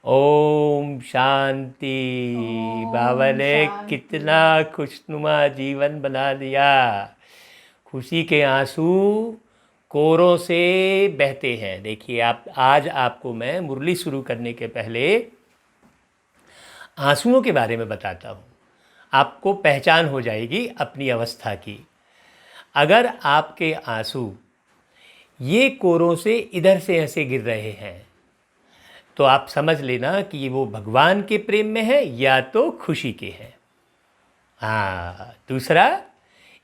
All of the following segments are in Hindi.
ओम शांति। बाबा ओम ने शांति। कितना खुशनुमा जीवन बना दिया। खुशी के आंसू कोरों से बहते हैं। देखिए, आप आज आपको मैं मुरली शुरू करने के पहले आंसुओं के बारे में बताता हूँ। आपको पहचान हो जाएगी अपनी अवस्था की। अगर आपके आंसू ये कोरों से इधर से ऐसे गिर रहे हैं तो आप समझ लेना कि वो भगवान के प्रेम में है या तो खुशी के हैं। हाँ, दूसरा,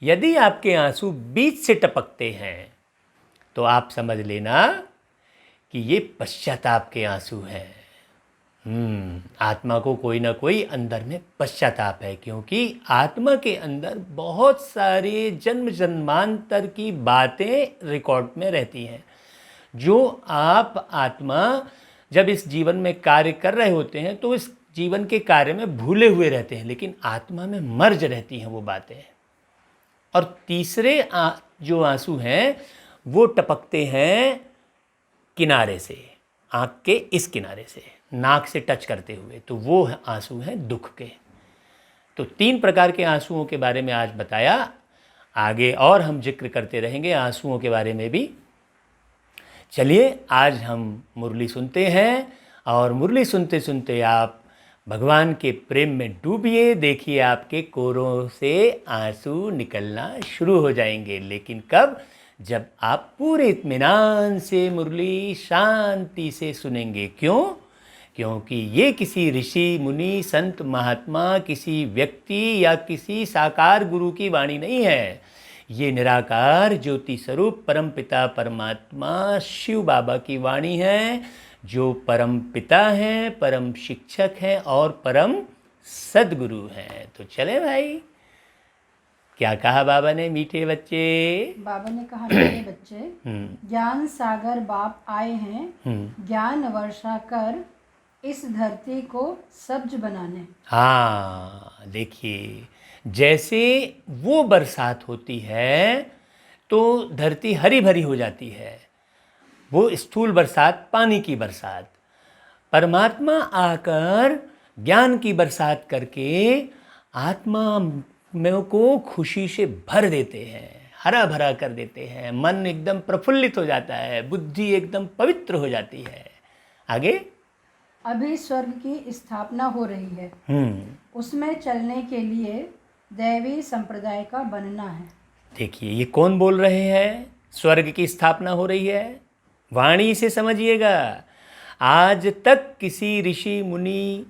यदि आपके आंसू बीच से टपकते हैं तो आप समझ लेना कि ये पश्चाताप के आंसू हैं। आत्मा को कोई ना कोई अंदर में पश्चाताप है, क्योंकि आत्मा के अंदर बहुत सारे जन्म जन्मांतर की बातें रिकॉर्ड में रहती हैं, जो आप आत्मा जब इस जीवन में कार्य कर रहे होते हैं तो इस जीवन के कार्य में भूले हुए रहते हैं, लेकिन आत्मा में मर्ज रहती हैं वो बातें। और तीसरे जो आंसू हैं वो टपकते हैं किनारे से, आँख के इस किनारे से, नाक से टच करते हुए, तो वो आंसू हैं दुख के। तो 3 प्रकार के आंसुओं के बारे में आज बताया। आगे और हम जिक्र करते रहेंगे आंसुओं के बारे में भी। चलिए आज हम मुरली सुनते हैं, और मुरली सुनते सुनते आप भगवान के प्रेम में डूबिए। देखिए आपके कोरों से आंसू निकलना शुरू हो जाएंगे। लेकिन कब? जब आप पूरे इत्मीनान से मुरली शांति से सुनेंगे। क्यों? क्योंकि ये किसी ऋषि मुनि संत महात्मा, किसी व्यक्ति या किसी साकार गुरु की वाणी नहीं है। ये निराकार ज्योति स्वरूप परम पिता परमात्मा शिव बाबा की वाणी है, जो परम पिता हैं, परम शिक्षक हैं और परम सदगुरु हैं। तो चले भाई, क्या कहा बाबा ने? मीठे बच्चे, बाबा ने कहा, मेरे बच्चे, ज्ञान सागर बाप आए हैं, ज्ञान वर्षा कर इस धरती को सब्ज बनाने। हाँ, देखिए, जैसे वो बरसात होती है तो धरती हरी भरी हो जाती है, वो स्थूल बरसात, पानी की बरसात। परमात्मा आकर ज्ञान की बरसात करके आत्मा में को खुशी से भर देते हैं, हरा भरा कर देते हैं। मन एकदम प्रफुल्लित हो जाता है, बुद्धि एकदम पवित्र हो जाती है। आगे, अभी स्वर्ग की स्थापना हो रही है, उसमें चलने के लिए दैवी संप्रदाय का बनना है। देखिए, ये कौन बोल रहे हैं? स्वर्ग की स्थापना हो रही है। वाणी से समझिएगा। आज तक किसी ऋषि मुनि,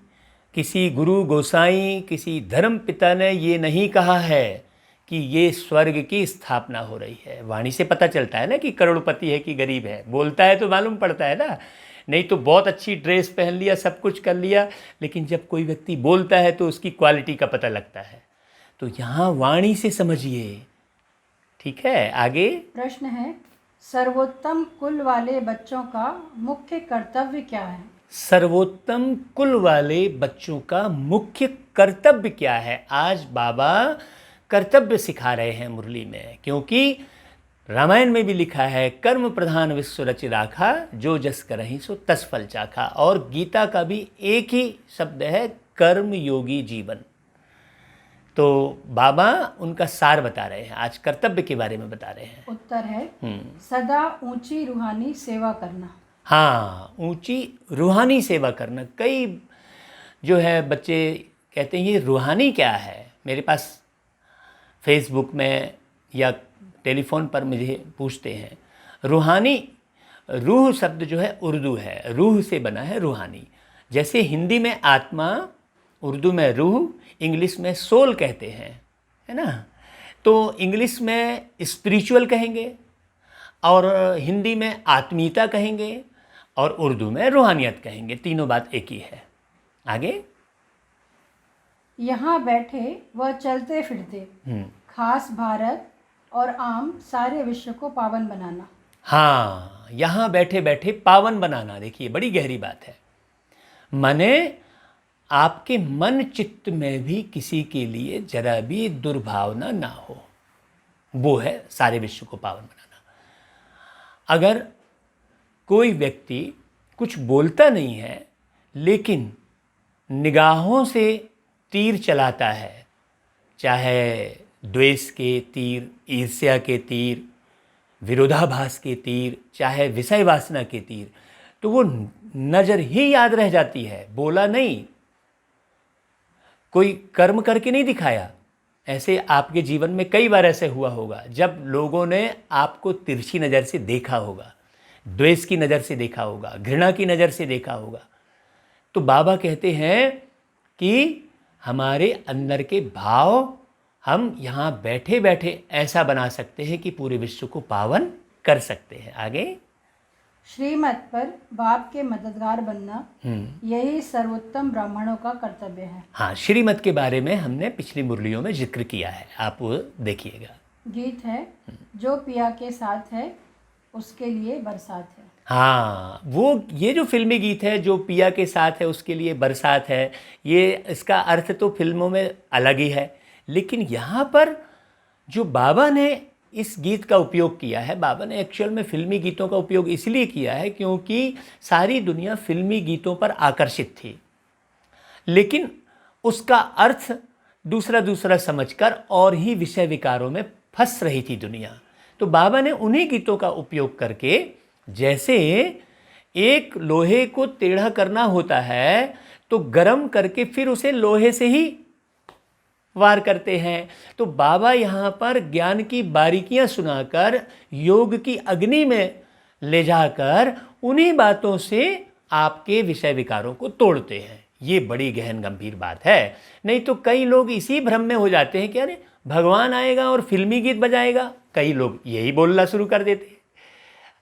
किसी गुरु गोसाई, किसी धर्म पिता ने ये नहीं कहा है कि ये स्वर्ग की स्थापना हो रही है। वाणी से पता चलता है ना कि करोड़पति है कि गरीब है। बोलता है तो मालूम पड़ता है ना। नहीं तो बहुत अच्छी ड्रेस पहन लिया, सब कुछ कर लिया, लेकिन जब कोई व्यक्ति बोलता है तो उसकी क्वालिटी का पता लगता है। तो यहाँ वाणी से समझिए। ठीक है, आगे प्रश्न है, सर्वोत्तम कुल वाले बच्चों का मुख्य कर्तव्य क्या है? सर्वोत्तम कुल वाले बच्चों का मुख्य कर्तव्य क्या है? आज बाबा कर्तव्य सिखा रहे हैं मुरली में, क्योंकि रामायण में भी लिखा है, कर्म प्रधान विश्व रचि राखा, जो जस करहि सो तस फल चाखा। और गीता का भी एक ही शब्द है, कर्म योगी जीवन। तो बाबा उनका सार बता रहे हैं, आज कर्तव्य के बारे में बता रहे हैं। उत्तर है, सदा ऊंची रूहानी सेवा करना। हाँ, ऊंची रूहानी सेवा करना। कई जो है बच्चे कहते हैं ये रूहानी क्या है। मेरे पास फेसबुक में या टेलीफोन पर मुझे पूछते हैं। रूहानी, रूह शब्द जो है उर्दू है, रूह से बना है रूहानी। जैसे हिंदी में आत्मा, उर्दू में रूह, इंग्लिश में सोल कहते हैं, है ना। तो इंग्लिश में स्पिरिचुअल कहेंगे, और हिंदी में आत्मीयता कहेंगे, और उर्दू में रूहानियत कहेंगे। तीनों बात एक ही है। आगे, यहाँ बैठे व चलते फिरते खास भारत और आम सारे विश्व को पावन बनाना। हाँ, यहाँ बैठे बैठे पावन बनाना। देखिए, बड़ी गहरी बात है। माने आपके मन चित्त में भी किसी के लिए जरा भी दुर्भावना ना हो, वो है सारे विश्व को पावन बनाना। अगर कोई व्यक्ति कुछ बोलता नहीं है लेकिन निगाहों से तीर चलाता है, चाहे द्वेष के तीर, ईर्ष्या के तीर, विरोधाभास के तीर, चाहे विषय वासना के तीर, तो वो नज़र ही याद रह जाती है, बोला नहीं, कोई कर्म करके नहीं दिखाया। ऐसे आपके जीवन में कई बार ऐसे हुआ होगा जब लोगों ने आपको तिरछी नज़र से देखा होगा, द्वेष की नज़र से देखा होगा, घृणा की नज़र से देखा होगा। तो बाबा कहते हैं कि हमारे अंदर के भाव हम यहाँ बैठे बैठे ऐसा बना सकते हैं कि पूरे विश्व को पावन कर सकते हैं। आगे, श्रीमत पर बाप के मददगार बनना यही सर्वोत्तम ब्राह्मणों का कर्तव्य है। हाँ, श्रीमत के बारे में हमने पिछली मुरलियों में जिक्र किया है, आप वो देखिएगा। गीत है, जो पिया के साथ है उसके लिए बरसात है। हाँ, वो ये जो फिल्मी गीत है, जो पिया के साथ है उसके लिए बरसात है, ये इसका अर्थ तो फिल्मों में अलग ही है, लेकिन यहाँ पर जो बाबा ने इस गीत का उपयोग किया है, बाबा ने एक्चुअल में फिल्मी गीतों का उपयोग इसलिए किया है क्योंकि सारी दुनिया फिल्मी गीतों पर आकर्षित थी, लेकिन उसका अर्थ दूसरा दूसरा समझकर और ही विषय विकारों में फंस रही थी दुनिया। तो बाबा ने उन्हीं गीतों का उपयोग करके, जैसे एक लोहे को टेढ़ा करना होता है तो गरम करके फिर उसे लोहे से ही वार करते हैं, तो बाबा यहाँ पर ज्ञान की बारीकियाँ सुनाकर योग की अग्नि में ले जाकर उन्हीं बातों से आपके विषय विकारों को तोड़ते हैं। ये बड़ी गहन गंभीर बात है। नहीं तो कई लोग इसी भ्रम में हो जाते हैं कि अरे भगवान आएगा और फिल्मी गीत बजाएगा, कई लोग यही बोलना शुरू कर देते हैं।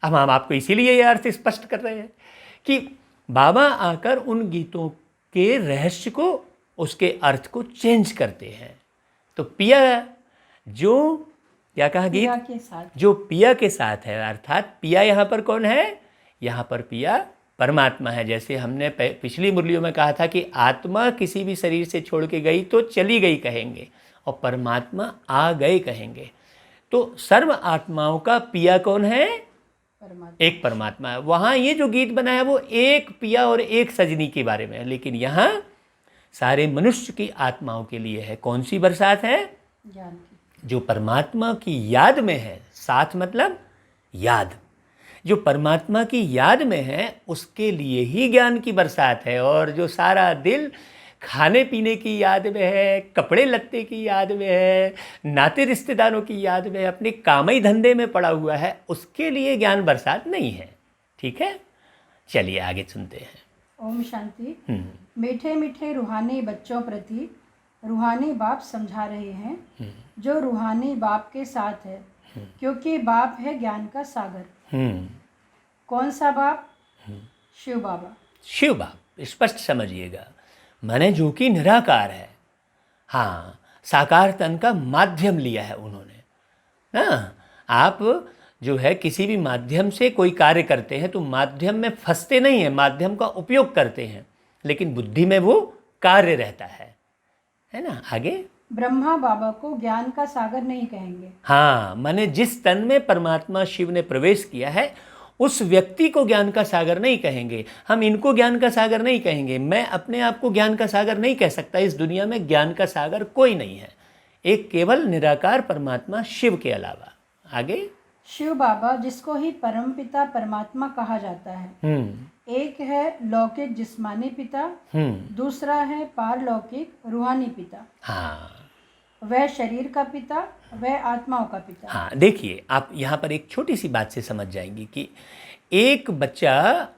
अब हम आपको इसीलिए ये अर्थ स्पष्ट कर रहे हैं कि बाबा आकर उन गीतों के रहस्य को, उसके अर्थ को चेंज करते हैं। तो पिया, जो क्या कहा गीत, पिया के साथ, जो पिया के साथ है, अर्थात पिया यहाँ पर कौन है, यहाँ पर पिया परमात्मा है। जैसे हमने पिछली मुरलियों में कहा था कि आत्मा किसी भी शरीर से छोड़ के गई तो चली गई कहेंगे, और परमात्मा आ गए कहेंगे। तो सर्व आत्माओं का पिया कौन है, परमात्मा। एक परमात्मा है। वहाँ ये जो गीत बना है वो एक पिया और एक सजनी के बारे में है, लेकिन यहाँ सारे मनुष्य की आत्माओं के लिए है। कौन सी बरसात है, ज्ञान की, जो परमात्मा की याद में है। साथ मतलब याद, जो परमात्मा की याद में है उसके लिए ही ज्ञान की बरसात है। और जो सारा दिल खाने पीने की याद में है, कपड़े लत्ते की याद में है, नाते रिश्तेदारों की याद में है, अपने कामई धंधे में पड़ा हुआ है, उसके लिए ज्ञान बरसात नहीं है। ठीक है, चलिए आगे सुनते हैं। ओम शांति। मीठे मीठे रूहानी बच्चों प्रति रूहानी बाप समझा रहे हैं, जो रूहानी बाप के साथ है, क्योंकि बाप है ज्ञान का सागर। कौन सा बाप, शिव बाबा। शिव बाप स्पष्ट समझिएगा, माने जो कि निराकार है। हाँ, साकार तन का माध्यम लिया है उन्होंने ना। आप जो है किसी भी माध्यम से कोई कार्य करते हैं तो माध्यम में फंसते नहीं हैं, माध्यम का उपयोग करते हैं, लेकिन बुद्धि में वो कार्य रहता है ना। आगे, ब्रह्मा बाबा को ज्ञान का सागर नहीं कहेंगे। हाँ, माने जिस तन में परमात्मा शिव ने प्रवेश किया है उस व्यक्ति को ज्ञान का सागर नहीं कहेंगे। हम इनको ज्ञान का सागर नहीं कहेंगे। मैं अपने आप को ज्ञान का सागर नहीं कह सकता। इस दुनिया में ज्ञान का सागर कोई नहीं है, एक केवल निराकार परमात्मा शिव के अलावा। आगे, शिव बाबा जिसको ही परमपिता परमात्मा कहा जाता है, एक है लौकिक जिस्मानी पिता, दूसरा है पारलौकिक रूहानी पिता। हाँ, वह शरीर का पिता, वह आत्माओं का पिता। हाँ, देखिए आप यहाँ पर एक छोटी सी बात से समझ जाएंगी कि एक बच्चा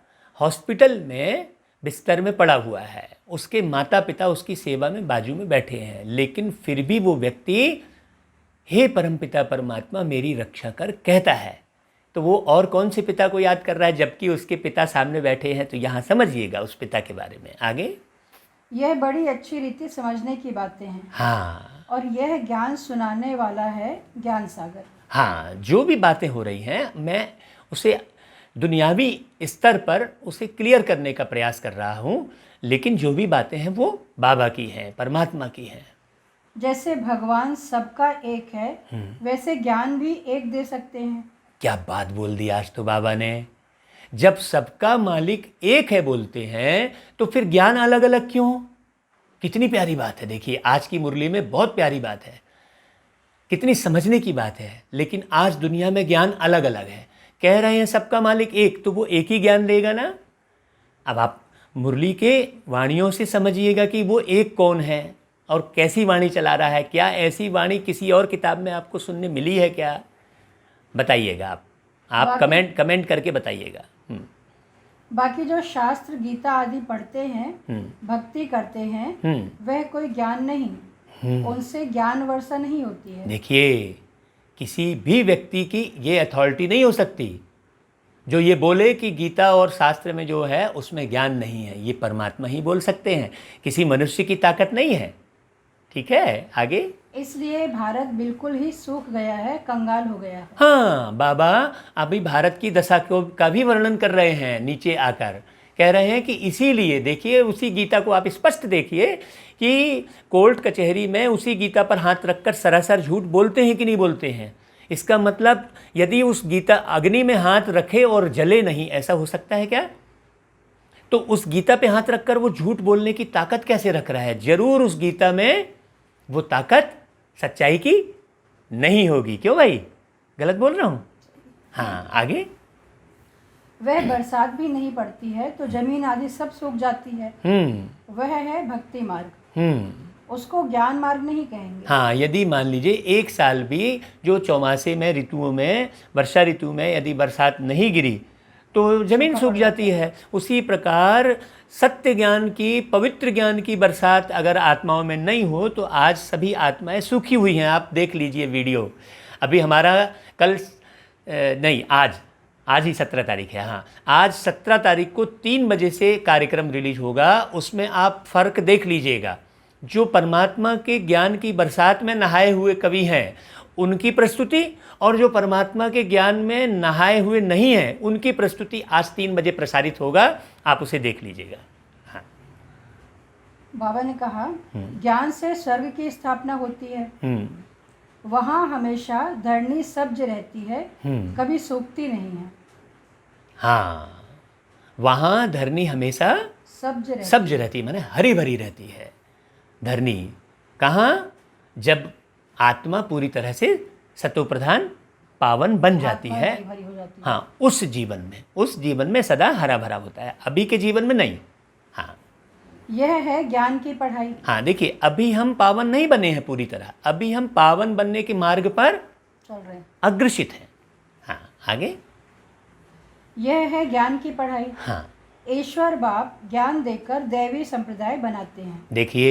हॉस्पिटल में बिस्तर में पड़ा हुआ है, उसके माता पिता उसकी सेवा में बाजू में बैठे हैं, लेकिन फिर भी वो व्यक्ति हे परमपिता परमात्मा मेरी रक्षा कर कहता है। तो वो और कौन से पिता को याद कर रहा है जबकि उसके पिता सामने बैठे हैं। तो यहाँ समझिएगा उस पिता के बारे में। आगे, यह बड़ी अच्छी रीति समझने की बातें हैं। हाँ, और यह ज्ञान सुनाने वाला है ज्ञान सागर। हाँ, जो भी बातें हो रही हैं मैं उसे दुनियावी स्तर पर उसे क्लियर करने का प्रयास कर रहा हूँ, लेकिन जो भी बातें हैं वो बाबा की हैं, परमात्मा की हैं। जैसे भगवान सबका एक है, वैसे ज्ञान भी एक दे सकते हैं। क्या बात बोल दी आज तो बाबा ने। जब सबका मालिक एक है बोलते हैं तो फिर ज्ञान अलग अलग क्यों? कितनी प्यारी बात है। देखिए आज की मुरली में बहुत प्यारी बात है, कितनी समझने की बात है। लेकिन आज दुनिया में ज्ञान अलग अलग है। कह रहे हैं सबका मालिक एक, तो वो एक ही ज्ञान देगा ना। अब आप मुरली के वाणियों से समझिएगा कि वो एक कौन है और कैसी वाणी चला रहा है। क्या ऐसी वाणी किसी और किताब में आपको सुनने मिली है क्या? बताइएगा आप कमेंट करके बताइएगा। बाकी जो शास्त्र गीता आदि पढ़ते हैं, भक्ति करते हैं, वह कोई ज्ञान नहीं, उनसे ज्ञान वर्षा नहीं होती है। देखिए किसी भी व्यक्ति की ये अथॉरिटी नहीं हो सकती जो ये बोले कि गीता और शास्त्र में जो है उसमें ज्ञान नहीं है। ये परमात्मा ही बोल सकते हैं, किसी मनुष्य की ताकत नहीं है। ठीक है, आगे। इसलिए भारत बिल्कुल ही सूख गया है, कंगाल हो गया है। हाँ बाबा अभी भारत की दशा का भी वर्णन कर रहे हैं नीचे आकर। कह रहे हैं कि इसीलिए देखिए उसी गीता को आप स्पष्ट देखिए कि कोर्ट कचहरी में उसी गीता पर हाथ रखकर सरासर झूठ बोलते हैं कि नहीं बोलते हैं। इसका मतलब यदि उस गीता अग्नि में हाथ रखे और जले नहीं, ऐसा हो सकता है क्या? तो उस गीता पे हाथ रखकर वो झूठ बोलने की ताकत कैसे रख रहा है? जरूर उस गीता में वो ताकत सच्चाई की नहीं होगी। क्यों भाई, गलत बोल रहा हूँ? हाँ आगे। वह बरसात भी नहीं पड़ती है तो जमीन आदि सब सूख जाती है। वह है भक्ति मार्ग, उसको ज्ञान मार्ग नहीं कहेंगे। हाँ, यदि मान लीजिए एक साल भी जो चौमासे में ऋतुओं में वर्षा ऋतु में यदि बरसात नहीं गिरी तो जमीन सूख जाती है। उसी प्रकार सत्य ज्ञान की, पवित्र ज्ञान की बरसात अगर आत्माओं में नहीं हो तो आज सभी आत्माएं सूखी हुई हैं। आप देख लीजिए वीडियो। अभी हमारा कल नहीं आज ही 17 तारीख है। हाँ, आज 17 तारीख को 3 बजे से कार्यक्रम रिलीज होगा। उसमें आप फ़र्क देख लीजिएगा। जो परमात्मा के ज्ञान की बरसात में नहाए हुए कवि हैं उनकी प्रस्तुति, और जो परमात्मा के ज्ञान में नहाए हुए नहीं हैं उनकी प्रस्तुति आज 3 बजे प्रसारित होगा। आप उसे देख लीजिएगा। हाँ। बाबा ने कहा ज्ञान से स्वर्ग की स्थापना होती है, वहाँ हमेशा धरनी सब्ज रहती है, कभी सूखती नहीं है। हाँ, वहाँ धरनी हमेशा सब्ज रहती माने हरी भरी रहती है। धरनी कहाँ? जब आत्मा पूरी तरह से सतो प्रधान पावन बन जाती है। हाँ, उस जीवन में सदा हरा भरा होता है, अभी के जीवन में नहीं। हाँ, यह है ज्ञान की पढ़ाई। हाँ देखिए अभी हम पावन नहीं बने हैं पूरी तरह, अभी हम पावन बनने के मार्ग पर चल रहे हैं, अग्रसित हैं। हाँ आगे। यह है ज्ञान की पढ़ाई। हाँ, ईश्वर बाप ज्ञान देकर दैवी संप्रदाय बनाते हैं। देखिए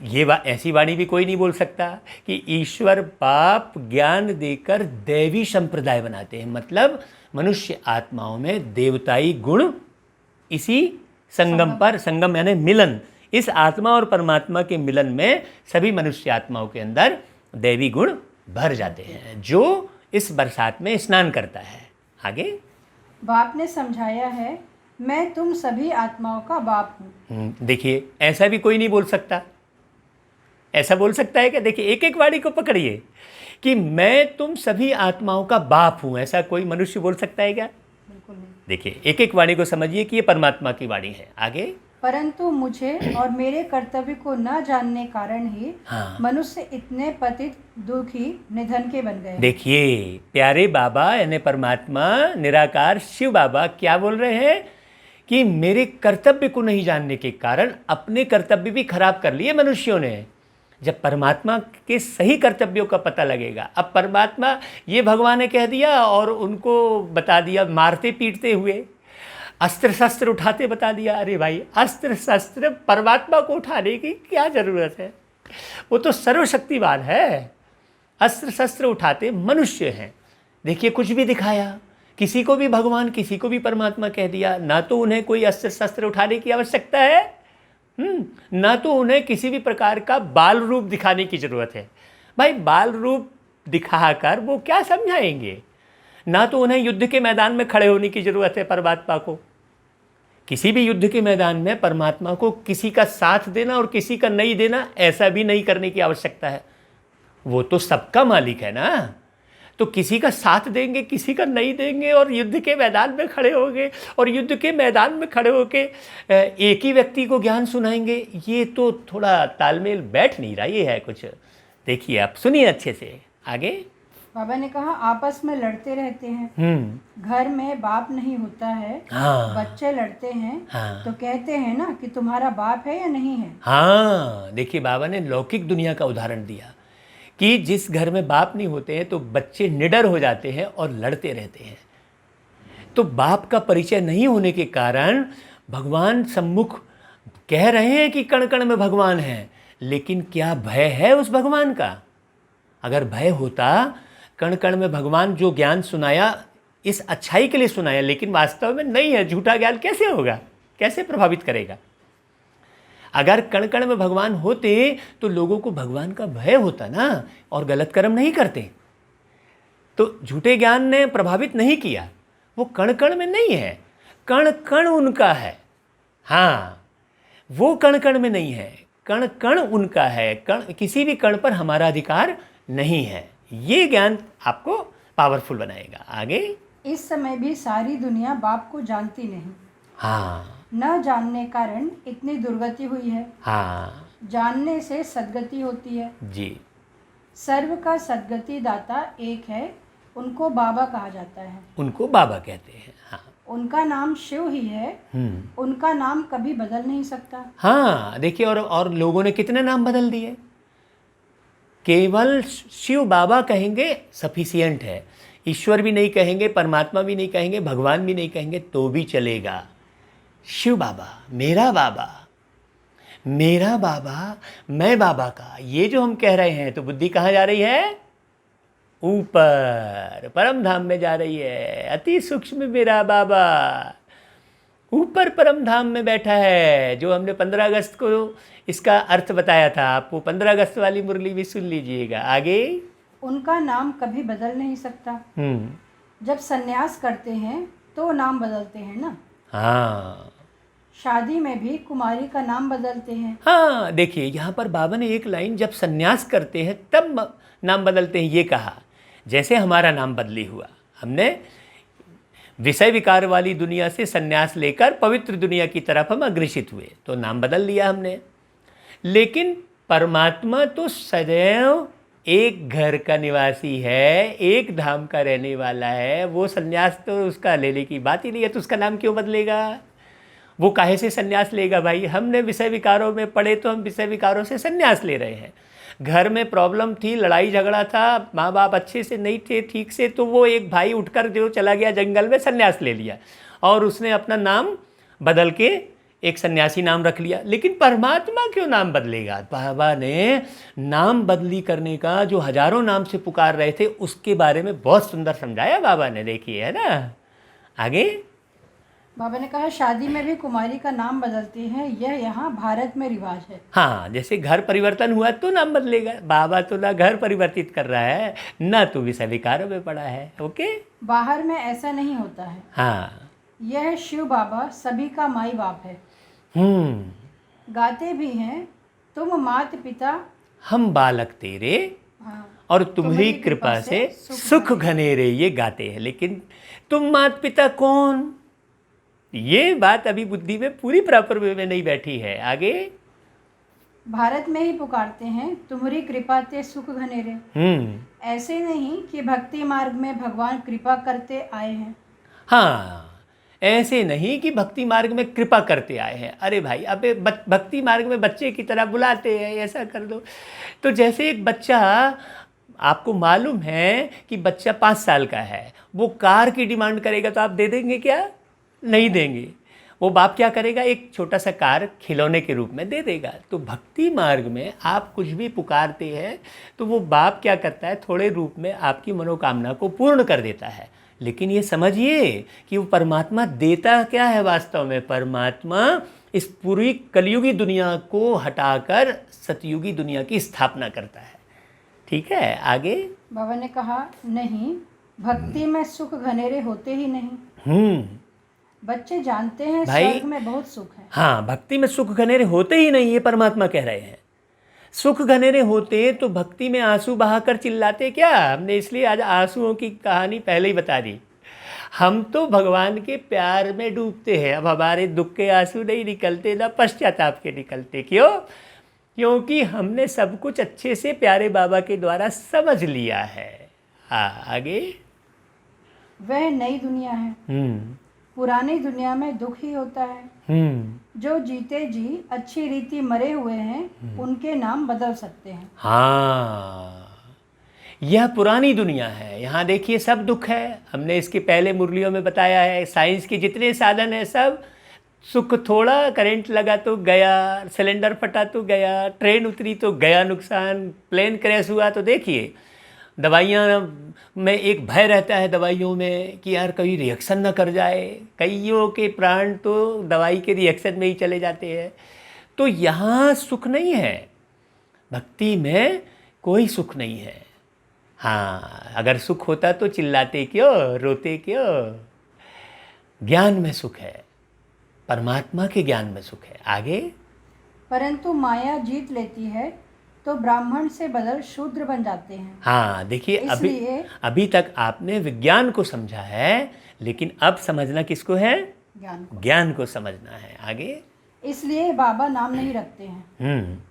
ये ऐसी वाणी भी कोई नहीं बोल सकता कि ईश्वर बाप ज्ञान देकर दैवी संप्रदाय बनाते हैं। मतलब मनुष्य आत्माओं में देवताई गुण इसी संगम यानी मिलन, इस आत्मा और परमात्मा के मिलन में सभी मनुष्य आत्माओं के अंदर दैवी गुण भर जाते हैं, जो इस बरसात में स्नान करता है। आगे। बाप ने समझाया है मैं तुम सभी आत्माओं का बाप हूँ। देखिए ऐसा भी कोई नहीं बोल सकता। ऐसा बोल सकता है क्या? देखिए एक एक वाणी को पकड़िए कि मैं तुम सभी आत्माओं का बाप हूँ, ऐसा कोई मनुष्य बोल सकता है क्या? बिल्कुल नहीं। देखिए एक एक वाणी को समझिए कि ये परमात्मा की वाणी है। आगे। परंतु मुझे और मेरे कर्तव्य को न जानने कारण ही मनुष्य इतने पतित दुखी निधन के बन गए। देखिए प्यारे बाबा यानी परमात्मा निराकार शिव बाबा क्या बोल रहे हैं कि मेरे कर्तव्य को नहीं जानने के कारण अपने कर्तव्य भी खराब कर लिए मनुष्यों ने। जब परमात्मा के सही कर्तव्यों का पता लगेगा, अब परमात्मा ये भगवान ने कह दिया और उनको बता दिया मारते पीटते हुए, अस्त्र शस्त्र उठाते बता दिया। अरे भाई अस्त्र शस्त्र परमात्मा को उठाने की क्या ज़रूरत है? वो तो सर्वशक्तिवान है। अस्त्र शस्त्र उठाते मनुष्य हैं। देखिए कुछ भी दिखाया, किसी को भी भगवान किसी को भी परमात्मा कह दिया। ना तो उन्हें कोई अस्त्र शस्त्र उठाने की आवश्यकता है, ना तो उन्हें किसी भी प्रकार का बाल रूप दिखाने की ज़रूरत है। भाई बाल रूप दिखाकर वो क्या समझाएंगे? ना तो उन्हें युद्ध के मैदान में खड़े होने की ज़रूरत है परमात्मा को। किसी भी युद्ध के मैदान में परमात्मा को किसी का साथ देना और किसी का नहीं देना, ऐसा भी नहीं करने की आवश्यकता है। वो तो सबका मालिक है ना। तो किसी का साथ देंगे, किसी का नहीं देंगे, और युद्ध के मैदान में खड़े होंगे, और युद्ध के मैदान में खड़े होके एक ही व्यक्ति को ज्ञान सुनाएंगे। ये तो थोड़ा तालमेल बैठ नहीं रहा, ये है कुछ। देखिए आप सुनिए अच्छे से आगे। बाबा ने कहा आपस में लड़ते रहते हैं, घर में बाप नहीं होता है, हाँ बच्चे लड़ते हैं, हाँ तो कहते हैं ना कि तुम्हारा बाप है या नहीं है। हाँ, देखिए बाबा ने लौकिक दुनिया का उदाहरण दिया कि जिस घर में बाप नहीं होते हैं तो बच्चे निडर हो जाते हैं और लड़ते रहते हैं। तो बाप का परिचय नहीं होने के कारण भगवान सम्मुख कह रहे हैं कि कण कण में भगवान है, लेकिन क्या भय है उस भगवान का? अगर भय होता, कण कण में भगवान जो ज्ञान सुनाया इस अच्छाई के लिए सुनाया, लेकिन वास्तव में नहीं है, झूठा ज्ञान कैसे होगा, कैसे प्रभावित करेगा? अगर कण कण में भगवान होते तो लोगों को भगवान का भय होता ना, और गलत कर्म नहीं करते। तो झूठे ज्ञान ने प्रभावित नहीं किया, वो कण कण में नहीं है, कण कण उनका है। हाँ, वो कण कण में नहीं है, कण कण उनका है। कण, किसी भी कण पर हमारा अधिकार नहीं है। ये ज्ञान आपको पावरफुल बनाएगा। आगे, इस समय भी सारी दुनिया बाप को जानती नहीं, हाँ न जानने कारण इतनी दुर्गति हुई है। हाँ जानने से सद्गति होती है। जी, सर्व का सद्गति दाता एक है, उनको बाबा कहा जाता है। उनको बाबा कहते हैं। हाँ उनका नाम शिव ही है, उनका नाम कभी बदल नहीं सकता। हाँ, देखिए और लोगों ने कितने नाम बदल दिए। केवल शिव बाबा कहेंगे सफिशियंट है। ईश्वर भी नहीं कहेंगे, परमात्मा भी नहीं कहेंगे, भगवान भी नहीं कहेंगे तो भी चलेगा। शिव बाबा, मेरा बाबा, मेरा बाबा, मैं बाबा का, ये जो हम कह रहे हैं तो बुद्धि कहाँ जा रही है? ऊपर परम धाम में जा रही है। अति सूक्ष्म मेरा बाबा ऊपर परम धाम में बैठा है। जो हमने 15 अगस्त को इसका अर्थ बताया था, आपको 15 अगस्त वाली मुरली भी सुन लीजिएगा। आगे, उनका नाम कभी बदल नहीं सकता। जब सन्यास करते हैं तो नाम बदलते हैं ना। हाँ, शादी में भी कुमारी का नाम बदलते हैं। हाँ, देखिए यहाँ पर बाबा ने एक लाइन, जब सन्यास करते हैं तब नाम बदलते हैं, ये कहा। जैसे हमारा नाम बदली हुआ, हमने विषय विकार वाली दुनिया से सन्यास लेकर पवित्र दुनिया की तरफ हम अग्रसित हुए तो नाम बदल लिया हमने। लेकिन परमात्मा तो सदैव एक घर का निवासी है, एक धाम का रहने वाला है। वो सन्यास तो उसका लेने की बात ही नहीं है, तो उसका नाम क्यों बदलेगा? वो काहे से सन्यास लेगा भाई? हमने विषय विकारों में पढ़े तो हम विषय विकारों से सन्यास ले रहे हैं। घर में प्रॉब्लम थी, लड़ाई झगड़ा था, माँ बाप अच्छे से नहीं थे ठीक से, तो वो एक भाई उठकर जो चला गया जंगल में, सन्यास ले लिया और उसने अपना नाम बदल के एक सन्यासी नाम रख लिया। लेकिन परमात्मा क्यों नाम बदलेगा? बाबा ने नाम बदली करने का, जो हजारों नाम से पुकार रहे थे, उसके बारे में बहुत सुंदर समझाया बाबा ने। देखिए, है ना। आगे, बाबा ने कहा शादी में भी कुमारी का नाम बदलते हैं, यह यहाँ भारत में रिवाज है। हाँ, जैसे घर परिवर्तन हुआ तो नाम बदलेगा। बाबा तो ना घर परिवर्तित कर रहा है, ना तो विषय विकारों में पड़ा है। ओके, बाहर में ऐसा नहीं होता है। हाँ, यह शिव बाबा सभी का माई बाप है। गाते भी हैं, तुम मात पिता हम बालक तेरे, और तुम्हारी कृपा से सुख घनेरे, ये गाते हैं। लेकिन तुम मात पिता कौन? ये बात अभी बुद्धि में पूरी प्रॉपर वे में नहीं बैठी है। आगे, भारत में ही पुकारते हैं, तुम्हारी कृपा ते सुख घनेरे। ऐसे नहीं कि भक्ति मार्ग में भगवान कृपा करते आए हैं। हाँ, ऐसे नहीं कि भक्ति मार्ग में कृपा करते आए हैं। अरे भाई, अबे भक्ति मार्ग में बच्चे की तरह बुलाते हैं, ऐसा कर दो। तो जैसे एक बच्चा, आपको मालूम है कि बच्चा 5 साल का है, वो कार की डिमांड करेगा तो आप दे देंगे क्या? नहीं देंगे। वो बाप क्या करेगा? एक छोटा सा कार खिलौने के रूप में दे देगा। तो भक्ति मार्ग में आप कुछ भी पुकारते हैं तो वो बाप क्या करता है? थोड़े रूप में आपकी मनोकामना को पूर्ण कर देता है। लेकिन ये समझिए कि वो परमात्मा देता क्या है वास्तव में? परमात्मा इस पूरी कलयुगी दुनिया को हटाकर सतयुगी दुनिया की स्थापना करता है। ठीक है, आगे। बाबा ने कहा नहीं, भक्ति में सुख घनेरे होते ही नहीं। बच्चे जानते हैं स्वर्ग में बहुत सुख है। हाँ, भक्ति में सुख घनेरे होते ही नहीं, ये परमात्मा कह रहे हैं। सुख घनेरे होते तो भक्ति में आंसू बहाकर चिल्लाते क्या? हमने इसलिए आज आंसुओं की कहानी पहले ही बता दी। हम तो भगवान के प्यार में डूबते हैं। अब हमारे दुख के आंसू नहीं निकलते, ना पश्चाताप के निकलते। क्यों? क्योंकि हमने सब कुछ अच्छे से प्यारे बाबा के द्वारा समझ लिया है। हाँ, आगे। वह नई दुनिया है, पुरानी दुनिया में दुख ही होता है। जो जीते जी अच्छी रीति मरे हुए हैं उनके नाम बदल सकते हैं। हाँ, यह पुरानी दुनिया है। यहाँ देखिए सब दुख है। हमने इसके पहले मुरलियों में बताया है, साइंस के जितने साधन हैं सब सुख। थोड़ा करंट लगा तो गया, सिलेंडर फटा तो गया, ट्रेन उतरी तो गया नुकसान, प्लेन क्रैश हुआ तो देखिए। दवाइयाँ में एक भय रहता है दवाइयों में कि यार कभी रिएक्शन ना कर जाए। कईयों के प्राण तो दवाई के रिएक्शन में ही चले जाते हैं। तो यहाँ सुख नहीं है, भक्ति में कोई सुख नहीं है। हाँ, अगर सुख होता तो चिल्लाते क्यों, रोते क्यों? ज्ञान में सुख है, परमात्मा के ज्ञान में सुख है। आगे। परंतु माया जीत लेती है तो ब्राह्मण से बदल शूद्र बन जाते हैं। हाँ, देखिए अभी तक आपने विज्ञान को समझा है, लेकिन अब समझना किसको है? ज्ञान को समझना है। आगे। इसलिए बाबा नाम नहीं रखते हैं।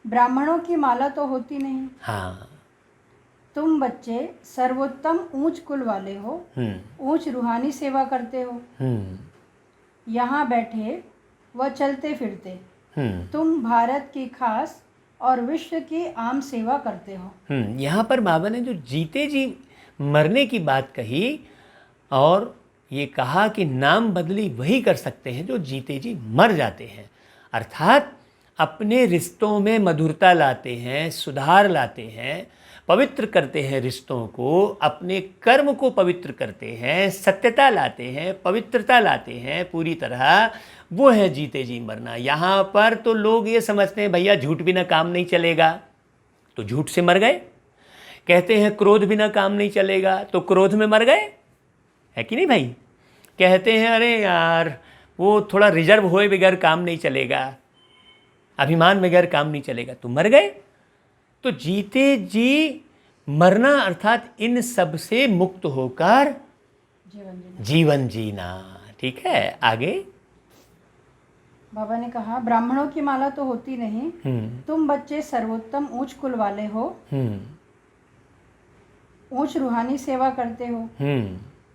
ब्राह्मणों की माला तो होती नहीं। हाँ। तुम बच्चे सर्वोत्तम ऊंच कुल वाले हो, ऊंच रूहानी सेवा करते हो। यहाँ बैठे व चलते फिरते तुम भारत की खास और विश्व की आम सेवा करते हो। यहाँ पर बाबा ने जो जीते जी मरने की बात कही और ये कहा कि नाम बदली वही कर सकते हैं जो जीते जी मर जाते हैं। अर्थात अपने रिश्तों में मधुरता लाते हैं, सुधार लाते हैं, पवित्र करते हैं रिश्तों को, अपने कर्म को पवित्र करते हैं, सत्यता लाते हैं, पवित्रता लाते हैं पूरी तरह। वो है जीते जी मरना। यहाँ पर तो लोग ये समझते हैं भैया झूठ बिना काम नहीं चलेगा, तो झूठ से मर गए। कहते हैं क्रोध बिना काम नहीं चलेगा, तो क्रोध में मर गए, है कि नहीं भाई? कहते हैं अरे यार वो थोड़ा रिजर्व होए बगैर काम नहीं चलेगा, अभिमान बगैर काम नहीं चलेगा, तो मर गए। तो जीते जी मरना अर्थात इन सब से मुक्त होकर जीवन जीना। ठीक है, आगे। बाबा ने कहा ब्राह्मणों की माला तो होती नहीं। तुम बच्चे सर्वोत्तम ऊंच कुल वाले हो, ऊंच रूहानी सेवा करते हो।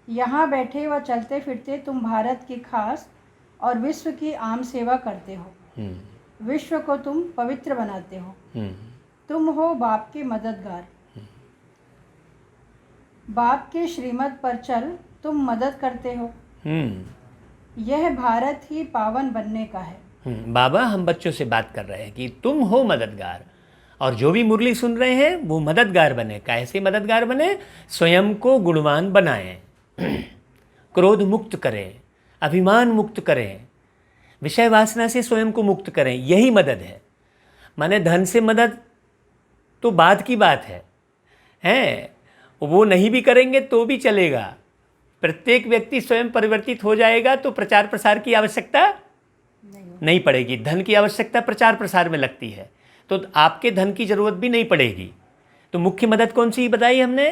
यहाँ बैठे व चलते फिरते तुम भारत की खास और विश्व की आम सेवा करते हो। विश्व को तुम पवित्र बनाते हो। तुम हो बाप के मददगार। बाप के श्रीमत पर चल तुम मदद करते हो। यह भारत ही पावन बनने का है। बाबा हम बच्चों से बात कर रहे हैं कि तुम हो मददगार, और जो भी मुरली सुन रहे हैं वो मददगार बने। कैसे मददगार बने? स्वयं को गुणवान बनाएं, क्रोध मुक्त करें, अभिमान मुक्त करें, विषय वासना से स्वयं को मुक्त करें। यही मदद है। माने धन से मदद तो बाद की बात है, वो नहीं भी करेंगे तो भी चलेगा। प्रत्येक व्यक्ति स्वयं परिवर्तित हो जाएगा तो प्रचार प्रसार की आवश्यकता नहीं पड़ेगी। धन की आवश्यकता प्रचार प्रसार में लगती है, तो आपके धन की जरूरत भी नहीं पड़ेगी। तो मुख्य मदद कौन सी बताई हमने?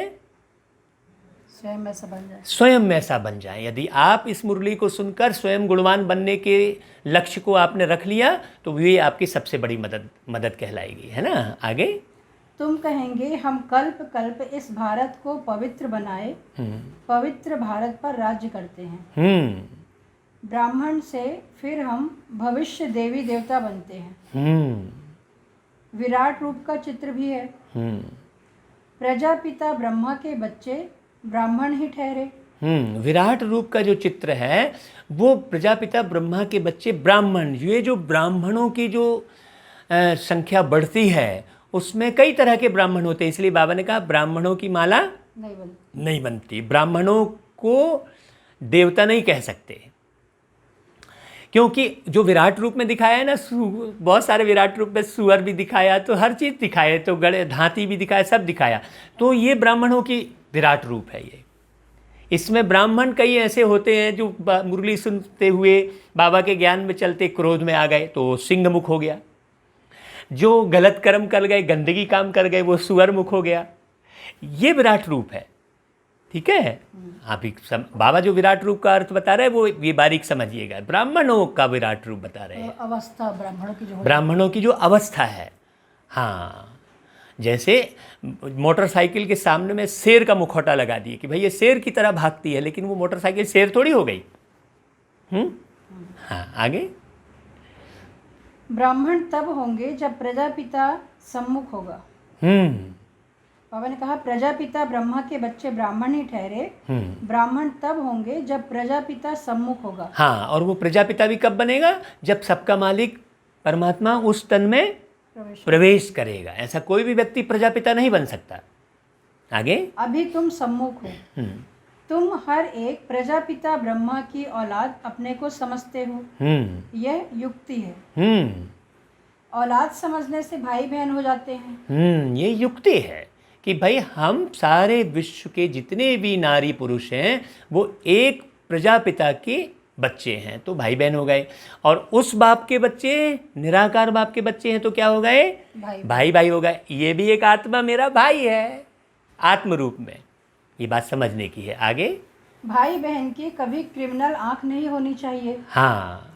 स्वयं ऐसा बन जाए। स्वयं ऐसा बन जाए। यदि आप इस मुरली को सुनकर स्वयं गुणवान बनने के लक्ष्य को आपने रख लिया तो ये आपकी सबसे बड़ी मदद कहलाएगी, है ना? आगे। तुम कहेंगे हम कल्प कल्प इस भारत को पवित्र बनाए, पवित्र भारत पर राज्य करते हैं। ब्राह्मण से फिर हम भविष्य देवी देवता बनते हैं। विराट रूप का चित्र भी है। प्रजापिता ब्रह्मा के बच्चे ब्राह्मण ही ठहरे। विराट रूप का जो चित्र है वो प्रजापिता ब्रह्मा के बच्चे ब्राह्मण। ये जो ब्राह्मणों की जो संख्या बढ़ती है उसमें कई तरह के ब्राह्मण होते हैं। इसलिए बाबा ने कहा ब्राह्मणों की माला नहीं बनती। ब्राह्मणों को देवता नहीं कह सकते, क्योंकि जो विराट रूप में दिखाया है ना, बहुत सारे विराट रूप में सुअर भी दिखाया, तो हर चीज़ दिखाए, तो गड़े धाती भी दिखाया, सब दिखाया। तो ये ब्राह्मणों की विराट रूप है। ये इसमें ब्राह्मण कई ऐसे होते हैं जो मुरली सुनते हुए बाबा के ज्ञान में चलते क्रोध में आ गए तो सिंह मुख हो गया। जो गलत कर्म कर गए, गंदगी काम कर गए, वो सुअर मुख हो गया। ये विराट रूप है, ठीक है। आप बाबा जो विराट रूप का अर्थ बता रहे हैं वो ये बारीक समझिएगा। ब्राह्मणों का विराट रूप बता रहे हैं, अवस्था ब्राह्मणों की जो ब्राह्मणों की जो अवस्था है। हाँ, जैसे मोटरसाइकिल के सामने में शेर का मुखौटा लगा दिए कि भाई ये शेर की तरह भागती है, लेकिन वो मोटरसाइकिल शेर थोड़ी हो गई। हाँ, आगे। ब्राह्मण तब होंगे जब प्रजापिता सम्मुख होगा। बाबा ने कहा प्रजापिता ब्रह्मा के बच्चे ब्राह्मण ही ठहरे, ब्राह्मण तब होंगे जब प्रजापिता सम्मुख होगा। हाँ, और वो प्रजापिता भी कब बनेगा? जब सबका मालिक परमात्मा उस तन में प्रवेश करेगा। ऐसा कोई भी व्यक्ति प्रजापिता नहीं बन सकता। आगे। अभी तुम सम्मुख हो, तुम हर एक प्रजापिता ब्रह्मा की औलाद अपने को समझते हो। यह युक्ति है। औलाद समझने से भाई बहन हो जाते हैं। ये युक्ति है कि भाई हम सारे विश्व के जितने भी नारी पुरुष हैं वो एक प्रजापिता के बच्चे हैं, तो भाई बहन हो गए। और उस बाप के बच्चे निराकार बाप के बच्चे हैं, तो क्या हो गए? भाई भाई हो गए। ये भी एक आत्मा मेरा भाई है, आत्म रूप में। ये बात समझने की है। आगे। भाई बहन की कभी क्रिमिनल आंख नहीं होनी चाहिए। हाँ,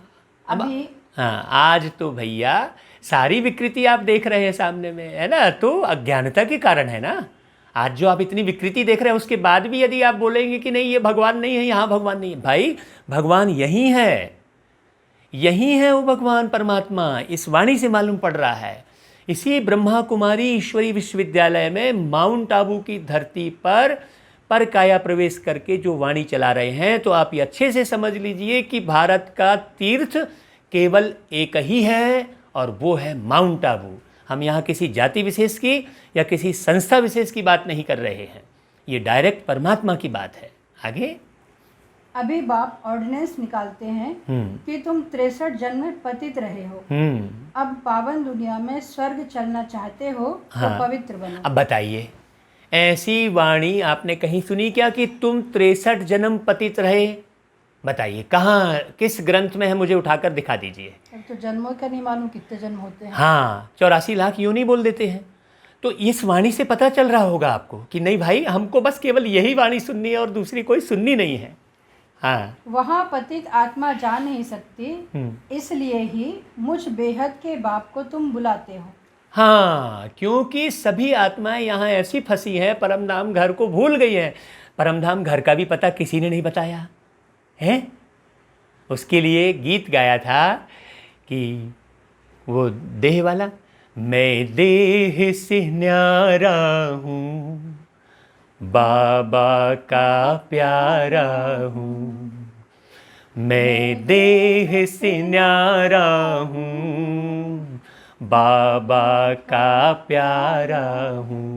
अभी हाँ, आज तो भैया सारी विकृति आप देख रहे हैं सामने में, है ना, तो अज्ञानता के कारण है ना। आज जो आप इतनी विकृति देख रहे हैं उसके बाद भी यदि आप बोलेंगे कि नहीं ये भगवान नहीं है, यहाँ भगवान नहीं है, भाई भगवान यही है, यही है वो भगवान परमात्मा। इस वाणी से मालूम पड़ रहा है। इसी ब्रह्मा कुमारी ईश्वरी विश्वविद्यालय में माउंट आबू की धरती पर काया प्रवेश करके जो वाणी चला रहे हैं, तो आप ये अच्छे से समझ लीजिए कि भारत का तीर्थ केवल एक ही है और वो है माउंट आबू। हम यहाँ किसी जाति विशेष की या किसी संस्था विशेष की बात नहीं कर रहे हैं, ये डायरेक्ट परमात्मा की बात है। आगे। अभी बाप ऑर्डिनेंस निकालते हैं कि तुम 63 जन्म में पतित रहे हो, अब पावन दुनिया में स्वर्ग चलना चाहते हो, तो पवित्र बनो। अब बताइए, ऐसी वाणी आपने कहीं सुनी क्या कि तुम 63 जन्म पतित रहे? बताइए कहाँ, किस ग्रंथ में है? मुझे उठाकर दिखा दीजिए। तो जन्मों का नहीं मालूम कितने जन्म होते हैं। हाँ, 84 लाख यूं बोल देते हैं। तो इस वाणी से पता चल रहा होगा आपको कि नहीं भाई, हमको बस केवल यही वाणी सुननी है और दूसरी कोई सुननी नहीं है। हाँ, वहाँ पतित आत्मा जा नहीं सकती, इसलिए ही मुझ बेहद के बाप को तुम बुलाते हो। हाँ, क्योंकि सभी आत्माएं यहाँ ऐसी फंसी हैं, परमधाम घर को भूल गई हैं। परमधाम घर का भी पता किसी ने नहीं बताया है। उसके लिए गीत गाया था कि वो देह वाला, मैं देह से न्यारा हूँ, बाबा का प्यारा हूँ, मैं देह से न्यारा हूँ, बाबा का प्यारा हूँ।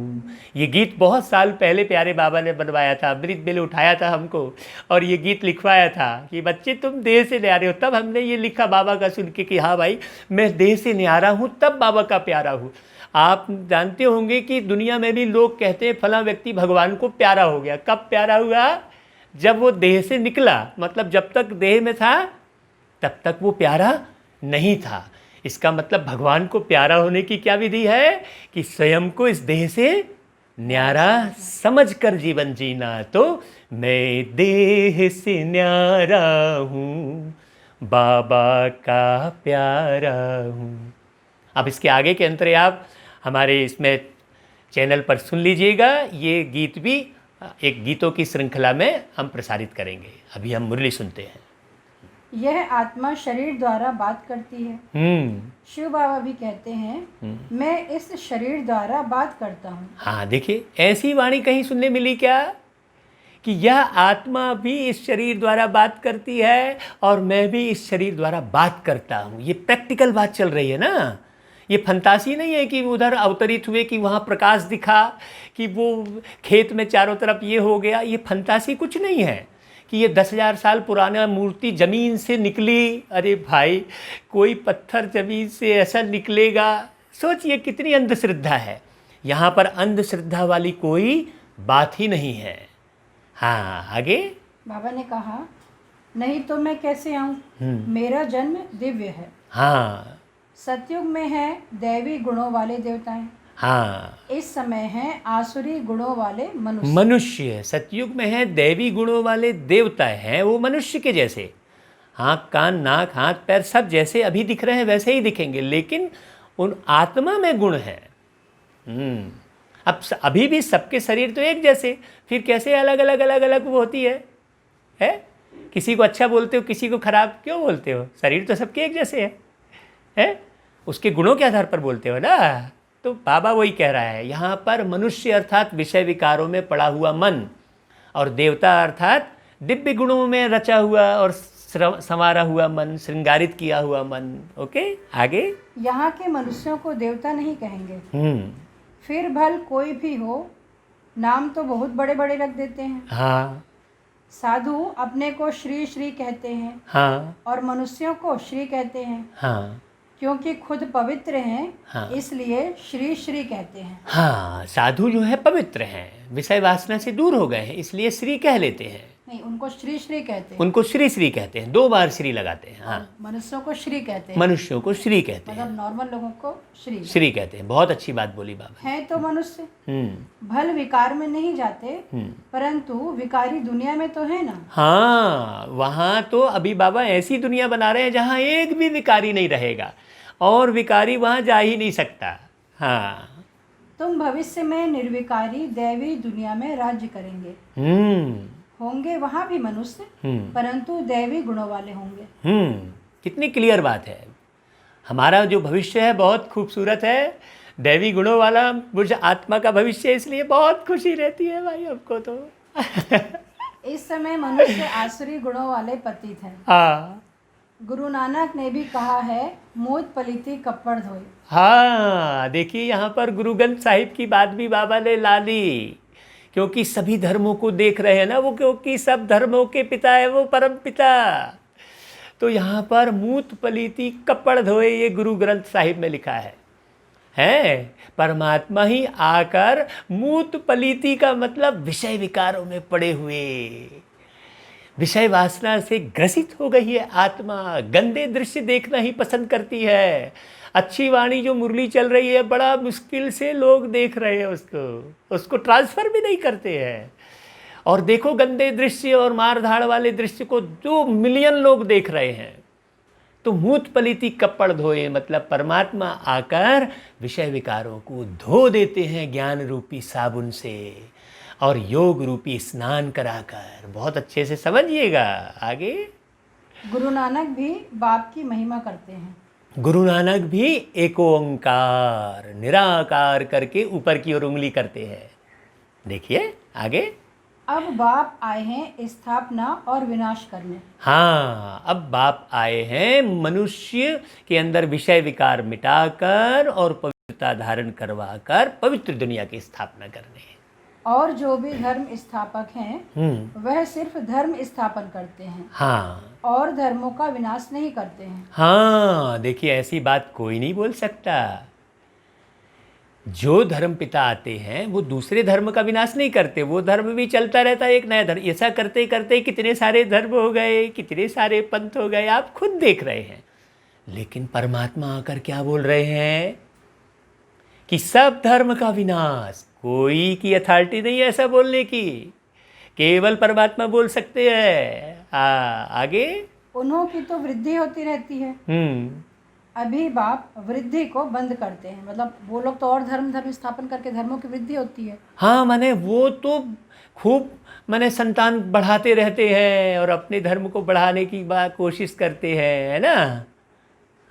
ये गीत बहुत साल पहले प्यारे बाबा ने बनवाया था, अमृत बेले उठाया था हमको और ये गीत लिखवाया था कि बच्चे तुम देह से न्यारे हो। तब हमने ये लिखा बाबा का सुन के कि हाँ भाई, मैं देह से न्यारा हूँ तब बाबा का प्यारा हूँ। आप जानते होंगे कि दुनिया में भी लोग कहते हैं फला व्यक्ति भगवान को प्यारा हो गया। कब प्यारा हुआ? जब वो देह से निकला, मतलब जब तक देह में था तब तक वो प्यारा नहीं था। इसका मतलब भगवान को प्यारा होने की क्या विधि है कि स्वयं को इस देह से न्यारा समझकर जीवन जीना। तो मैं देह से न्यारा हूँ, बाबा का प्यारा हूँ। अब इसके आगे के अंतरे आप हमारे इसमें चैनल पर सुन लीजिएगा। ये गीत भी एक गीतों की श्रृंखला में हम प्रसारित करेंगे। अभी हम मुरली सुनते हैं। यह आत्मा शरीर द्वारा बात करती है। शिव बाबा भी कहते हैं मैं इस शरीर द्वारा बात करता हूँ। हाँ, देखिए ऐसी वाणी कहीं सुनने मिली क्या कि यह आत्मा भी इस शरीर द्वारा बात करती है और मैं भी इस शरीर द्वारा बात करता हूँ। ये प्रैक्टिकल बात चल रही है ना। ये फंतासी नहीं है कि उधर अवतरित हुए कि वहाँ प्रकाश दिखा, कि वो खेत में चारों तरफ ये हो गया। ये फंतासी कुछ नहीं है कि ये 10,000 साल पुराना मूर्ति ज़मीन से निकली। अरे भाई, कोई पत्थर ज़मीन से ऐसा निकलेगा? सोचिए कितनी अंधश्रद्धा है। यहाँ पर अंधश्रद्धा वाली कोई बात ही नहीं है। हाँ, आगे। बाबा ने कहा नहीं तो मैं कैसे आऊँ, मेरा जन्म दिव्य है। हाँ, सतयुग में है दैवी गुणों वाले देवताएं, हाँ, इस समय हैं आसुरी गुणों वाले मनुष्य। मनुष्य सतयुग में है दैवी गुणों वाले देवता हैं, वो मनुष्य के जैसे आँख कान नाक हाथ पैर सब जैसे अभी दिख रहे हैं वैसे ही दिखेंगे, लेकिन उन आत्मा में गुण है। अब अभी भी सबके शरीर तो एक जैसे, फिर कैसे अलग अलग अलग अलग वो होती है? किसी को अच्छा बोलते हो, किसी को खराब क्यों बोलते हो? शरीर तो सबके एक जैसे है? उसके गुणों के आधार पर बोलते हो ना। तो बाबा वही कह रहा है यहाँ पर, मनुष्य अर्थात विषय विकारों में पड़ा हुआ मन, और देवता अर्थात दिव्य गुणों में रचा हुआ और संवारा हुआ मन, श्रृंगारित किया हुआ मन। ओके, आगे। यहाँ के मनुष्यों को देवता नहीं कहेंगे। फिर भल कोई भी हो, नाम तो बहुत बड़े बड़े रख देते हैं। हाँ, साधु अपने को श्री श्री कहते हैं। हाँ, और मनुष्यों को श्री कहते हैं। हाँ, क्योंकि खुद पवित्र हैं। हाँ, इसलिए श्री श्री कहते हैं। हाँ, साधु जो है पवित्र हैं, विषय वासना से दूर हो गए हैं, इसलिए श्री कह लेते हैं। नहीं, उनको श्री श्री कहते हैं। उनको श्री श्री कहते हैं, 2 बार श्री लगाते हैं। हाँ, मनुष्यों को श्री कहते हैं। मनुष्यों को श्री कहते हैं, मतलब नॉर्मल लोगों को श्री श्री कहते हैं। बहुत अच्छी बात बोली बाबा। है तो मनुष्य भल विकार में नहीं जाते, परंतु विकारी दुनिया में तो है ना। हाँ, वहाँ तो अभी बाबा ऐसी दुनिया बना रहे हैं जहाँ एक भी विकारी नहीं रहेगा, और विकारी वहाँ जा ही नहीं सकता। हाँ, तुम भविष्य में निर्विकारी दैवी दुनिया में राज्य करेंगे। होंगे वहाँ भी मनुष्य, परंतु दैवी गुणों वाले होंगे। कितनी क्लियर बात है। हमारा जो भविष्य है बहुत खूबसूरत है, दैवी गुणों वाला बुझ आत्मा का भविष्य, इसलिए बहुत खुशी रहती है भाई हमको तो। इस समय मनुष्य आसुरी गुणों वाले पतित हैं। हाँ, गुरु नानक ने भी कहा है, मूत पलीती कपड़ धोए। हाँ, देखिए यहाँ पर गुरु ग्रंथ साहिब की बात भी बाबा ने ला ली, क्योंकि सभी धर्मों को देख रहे हैं ना वो, क्योंकि सब धर्मों के पिता है वो परम पिता। तो यहाँ पर मूत पलीती कपड़ धोए, ये गुरु ग्रंथ साहिब में लिखा है। परमात्मा ही आकर, मूत पलीती का मतलब विषय विकारों में पड़े हुए, विषय वासना से ग्रसित हो गई है आत्मा, गंदे दृश्य देखना ही पसंद करती है। अच्छी वाणी जो मुरली चल रही है, बड़ा मुश्किल से लोग देख रहे हैं उसको ट्रांसफ़र भी नहीं करते हैं। और देखो गंदे दृश्य और मारधाड़ वाले दृश्य को 2 मिलियन लोग देख रहे हैं। तो मूत पलीती कपड़ धोए मतलब परमात्मा आकर विषय विकारों को धो देते हैं ज्ञान रूपी साबुन से और योग रूपी स्नान कराकर। बहुत अच्छे से समझिएगा। आगे। गुरु नानक भी बाप की महिमा करते हैं। गुरु नानक भी एक ओंकार निराकार करके ऊपर की ओर उंगली करते हैं। देखिए आगे। अब बाप आए हैं स्थापना और विनाश करने। हाँ, अब बाप आए हैं मनुष्य के अंदर विषय विकार मिटाकर और पवित्रता धारण करवाकर पवित्र दुनिया की स्थापना करने। और जो भी धर्म स्थापक हैं वह सिर्फ धर्म स्थापन करते हैं। हाँ, और धर्मों का विनाश नहीं करते हैं। हाँ, देखिए ऐसी बात कोई नहीं बोल सकता। जो धर्म पिता आते हैं वो दूसरे धर्म का विनाश नहीं करते, वो धर्म भी चलता रहता है, एक नया धर्म। ऐसा करते करते कितने सारे धर्म हो गए, कितने सारे पंथ हो गए, आप खुद देख रहे हैं। लेकिन परमात्मा आकर क्या बोल रहे हैं कि सब धर्म का विनाश। कोई की अथॉरिटी नहीं है ऐसा बोलने की, केवल परमात्मा बोल सकते हैं। आगे। उन्हों की तो वृद्धि होती रहती है। अभी बाप वृद्धि को बंद करते हैं। मतलब वो लोग तो और धर्म स्थापन करके धर्मों की वृद्धि होती है। हाँ, माने वो तो खूब माने संतान बढ़ाते रहते हैं और अपने धर्म को बढ़ाने की कोशिश करते हैं, है ना।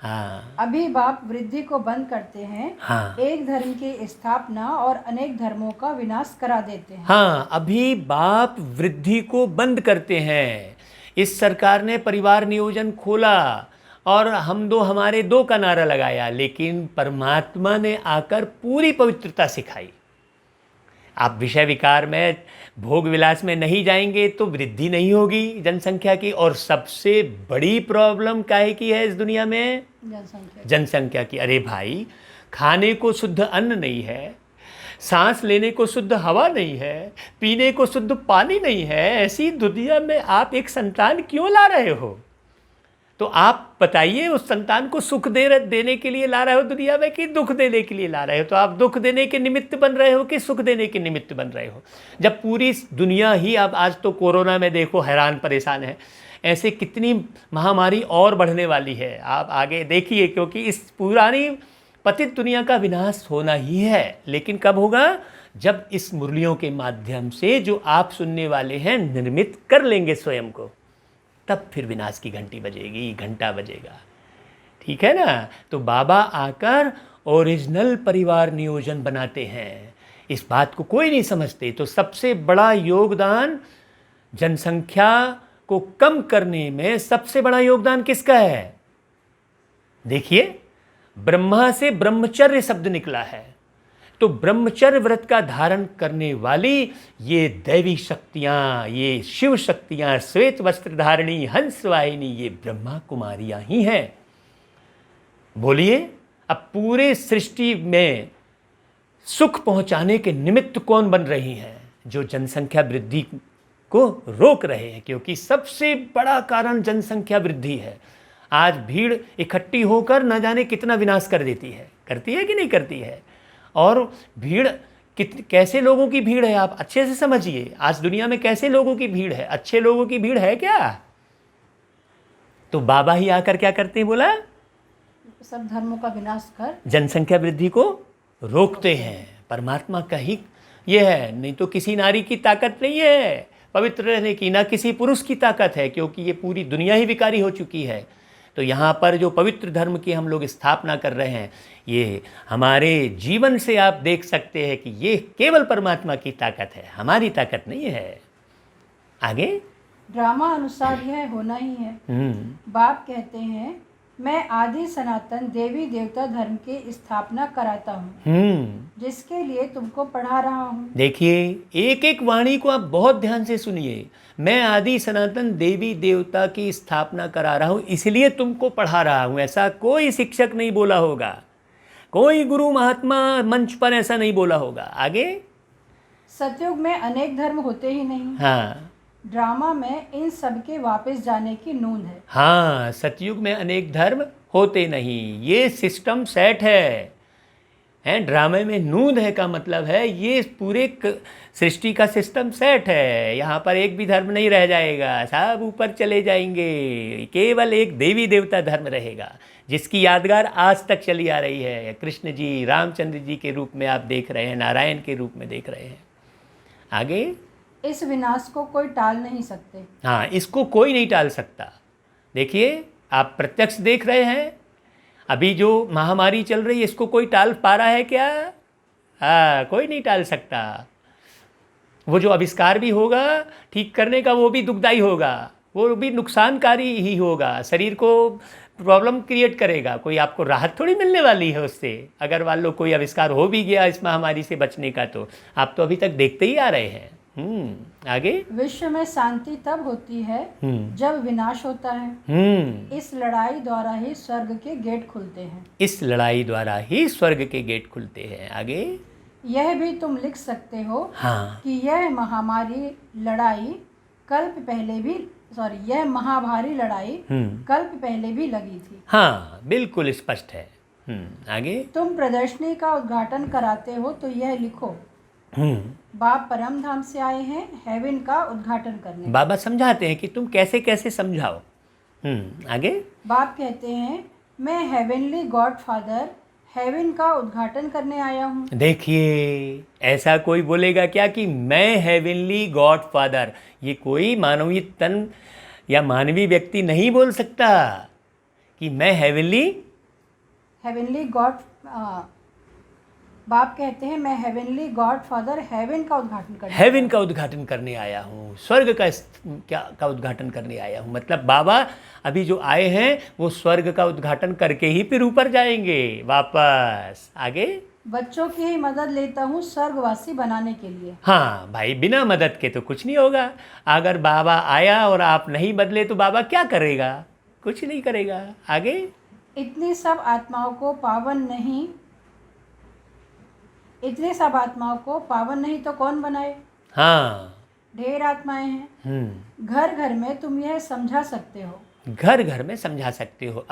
हाँ, अभी बाप वृद्धि को बंद करते हैं। हाँ, एक धर्म की स्थापना और अनेक धर्मों का विनाश करा देते हैं। हाँ, अभी बाप वृद्धि को बंद करते हैं। इस सरकार ने परिवार नियोजन खोला और हमारे दो का नारा लगाया, लेकिन परमात्मा ने आकर पूरी पवित्रता सिखाई। आप विषय विकार में भोग विलास में नहीं जाएंगे तो वृद्धि नहीं होगी जनसंख्या की। और सबसे बड़ी प्रॉब्लम काहे की है इस दुनिया में? जनसंख्या की। अरे भाई, खाने को शुद्ध अन्न नहीं है, सांस लेने को शुद्ध हवा नहीं है, पीने को शुद्ध पानी नहीं है। ऐसी दुनिया में आप एक संतान क्यों ला रहे हो? तो आप बताइए उस संतान को सुख देने के लिए ला रहे हो दुनिया में कि दुख देने के लिए ला रहे हो? तो आप दुख देने के निमित्त बन रहे हो कि सुख देने के निमित्त बन रहे हो? जब पूरी दुनिया ही, अब आज तो कोरोना में देखो हैरान परेशान है, ऐसे कितनी महामारी और बढ़ने वाली है, आप आगे देखिए, क्योंकि इस पुरानी पतित दुनिया का विनाश होना ही है। लेकिन कब होगा? जब इस मुरलियों के माध्यम से जो आप सुनने वाले हैं निर्मित कर लेंगे स्वयं को, तब फिर विनाश की घंटी बजेगी, घंटा बजेगा। ठीक है ना? तो बाबा आकर ओरिजिनल परिवार नियोजन बनाते हैं। इस बात को कोई नहीं समझते। तो सबसे बड़ा योगदान जनसंख्या को कम करने में सबसे बड़ा योगदान किसका है? देखिए, ब्रह्मा से ब्रह्मचर्य शब्द निकला है। तो ब्रह्मचर्य व्रत का धारण करने वाली ये दैवी शक्तियाँ, ये शिव शक्तियाँ, श्वेत वस्त्र धारिणी हंस वाहिनी, ये ब्रह्मा कुमारियाँ ही हैं। बोलिए, अब पूरे सृष्टि में सुख पहुँचाने के निमित्त कौन बन रही हैं? जो जनसंख्या वृद्धि को रोक रहे हैं, क्योंकि सबसे बड़ा कारण जनसंख्या वृद्धि है। आज भीड़ इकट्ठी होकर न जाने कितना विनाश कर देती है, करती है कि नहीं करती है? और भीड़ कैसे लोगों की भीड़ है, आप अच्छे से समझिए। आज दुनिया में कैसे लोगों की भीड़ है? अच्छे लोगों की भीड़ है क्या? तो बाबा ही आकर क्या करते हैं? बोला, सब धर्मों का विनाश कर जनसंख्या वृद्धि को रोकते हैं। परमात्मा का ही ये है, नहीं तो किसी नारी की ताकत नहीं है पवित्र रहने की, ना किसी पुरुष की ताकत है, क्योंकि ये पूरी दुनिया ही विकारी हो चुकी है। तो यहाँ पर जो पवित्र धर्म की हम लोग स्थापना कर रहे हैं, ये हमारे जीवन से आप देख सकते हैं कि ये केवल परमात्मा की ताकत है, हमारी ताकत नहीं है। आगे ड्रामा अनुसार यह होना ही है। बाप कहते हैं, मैं आदि सनातन देवी देवता धर्म की स्थापना कराता हूँ, जिसके लिए तुमको पढ़ा रहा हूँ। देखिए, एक एक वाणी को आप बहुत ध्यान से सुनिए। मैं आदि सनातन देवी देवता की स्थापना करा रहा हूँ, इसलिए तुमको पढ़ा रहा हूँ। ऐसा कोई शिक्षक नहीं बोला होगा, कोई गुरु महात्मा मंच पर ऐसा नहीं बोला होगा। आगे, सतयुग में अनेक धर्म होते ही नहीं। हाँ, ड्रामा में इन सब के वापस जाने की नूंद है। हाँ, सतयुग में अनेक धर्म होते नहीं, ये सिस्टम सेट है। ड्रामे में नूंद है का मतलब है ये पूरे सृष्टि का सिस्टम सेट है। यहाँ पर एक भी धर्म नहीं रह जाएगा, सब ऊपर चले जाएंगे। केवल एक देवी देवता धर्म रहेगा, जिसकी यादगार आज तक चली आ रही है। कृष्ण जी, रामचंद्र जी के रूप में आप देख रहे हैं, नारायण के रूप में देख रहे हैं। आगे, इस विनाश को कोई टाल नहीं सकते। हाँ, इसको कोई नहीं टाल सकता। देखिए, आप प्रत्यक्ष देख रहे हैं, अभी जो महामारी चल रही है, इसको कोई टाल पा रहा है क्या? हाँ, कोई नहीं टाल सकता। वो जो आविष्कार भी होगा ठीक करने का, वो भी दुखदाई होगा, वो भी नुकसानकारी ही होगा, शरीर को प्रॉब्लम क्रिएट करेगा। कोई आपको राहत थोड़ी मिलने वाली है उससे। अगर मान लो कोई आविष्कार हो भी गया इस महामारी से बचने का, तो आप तो अभी तक देखते ही आ रहे हैं। आगे, विश्व में शांति तब होती है जब विनाश होता है। इस लड़ाई द्वारा ही स्वर्ग के गेट खुलते हैं। इस लड़ाई द्वारा ही स्वर्ग के गेट खुलते हैं। आगे, यह भी तुम लिख सकते हो, हाँ, कि यह महाभारी लड़ाई कल्प पहले भी लगी थी। हाँ, बिल्कुल स्पष्ट है। आगे, तुम प्रदर्शनी का उद्घाटन कराते हो तो यह लिखो, बाप परम धाम से आए हैं हेवन का उद्घाटन करने। बाबा समझाते हैं कि तुम कैसे कैसे समझाओ। आगे, बाप कहते हैं, मैं हेवनली गॉड फादर हेवन का उद्घाटन करने आया हूँ। देखिए, ऐसा कोई बोलेगा क्या कि मैं हेवनली गॉड फादर? ये कोई मानवीय तन या मानवीय व्यक्ति नहीं बोल सकता कि मैं हेवनली गॉड। बाप कहते हैं, मैं हेवनली गॉड फादर हेवन का उद्घाटन करने आया हूँ, स्वर्ग का उद्घाटन करने आया हूँ। मतलब बाबा अभी जो आए हैं वो स्वर्ग का उद्घाटन करके ही फिर ऊपर जाएंगे वापस। आगे, बच्चों की ही मदद लेता हूँ स्वर्गवासी बनाने के लिए। हाँ भाई, बिना मदद के तो कुछ नहीं होगा। अगर बाबा आया और आप नहीं बदले तो बाबा क्या करेगा? कुछ नहीं करेगा। आगे, इतनी सब आत्माओं को पावन नहीं तो कौन बनाए? हाँ, ढेर आत्माएं हैं। घर घर में तुम यह समझा सकते हो। घर घर में समझा सकते हो।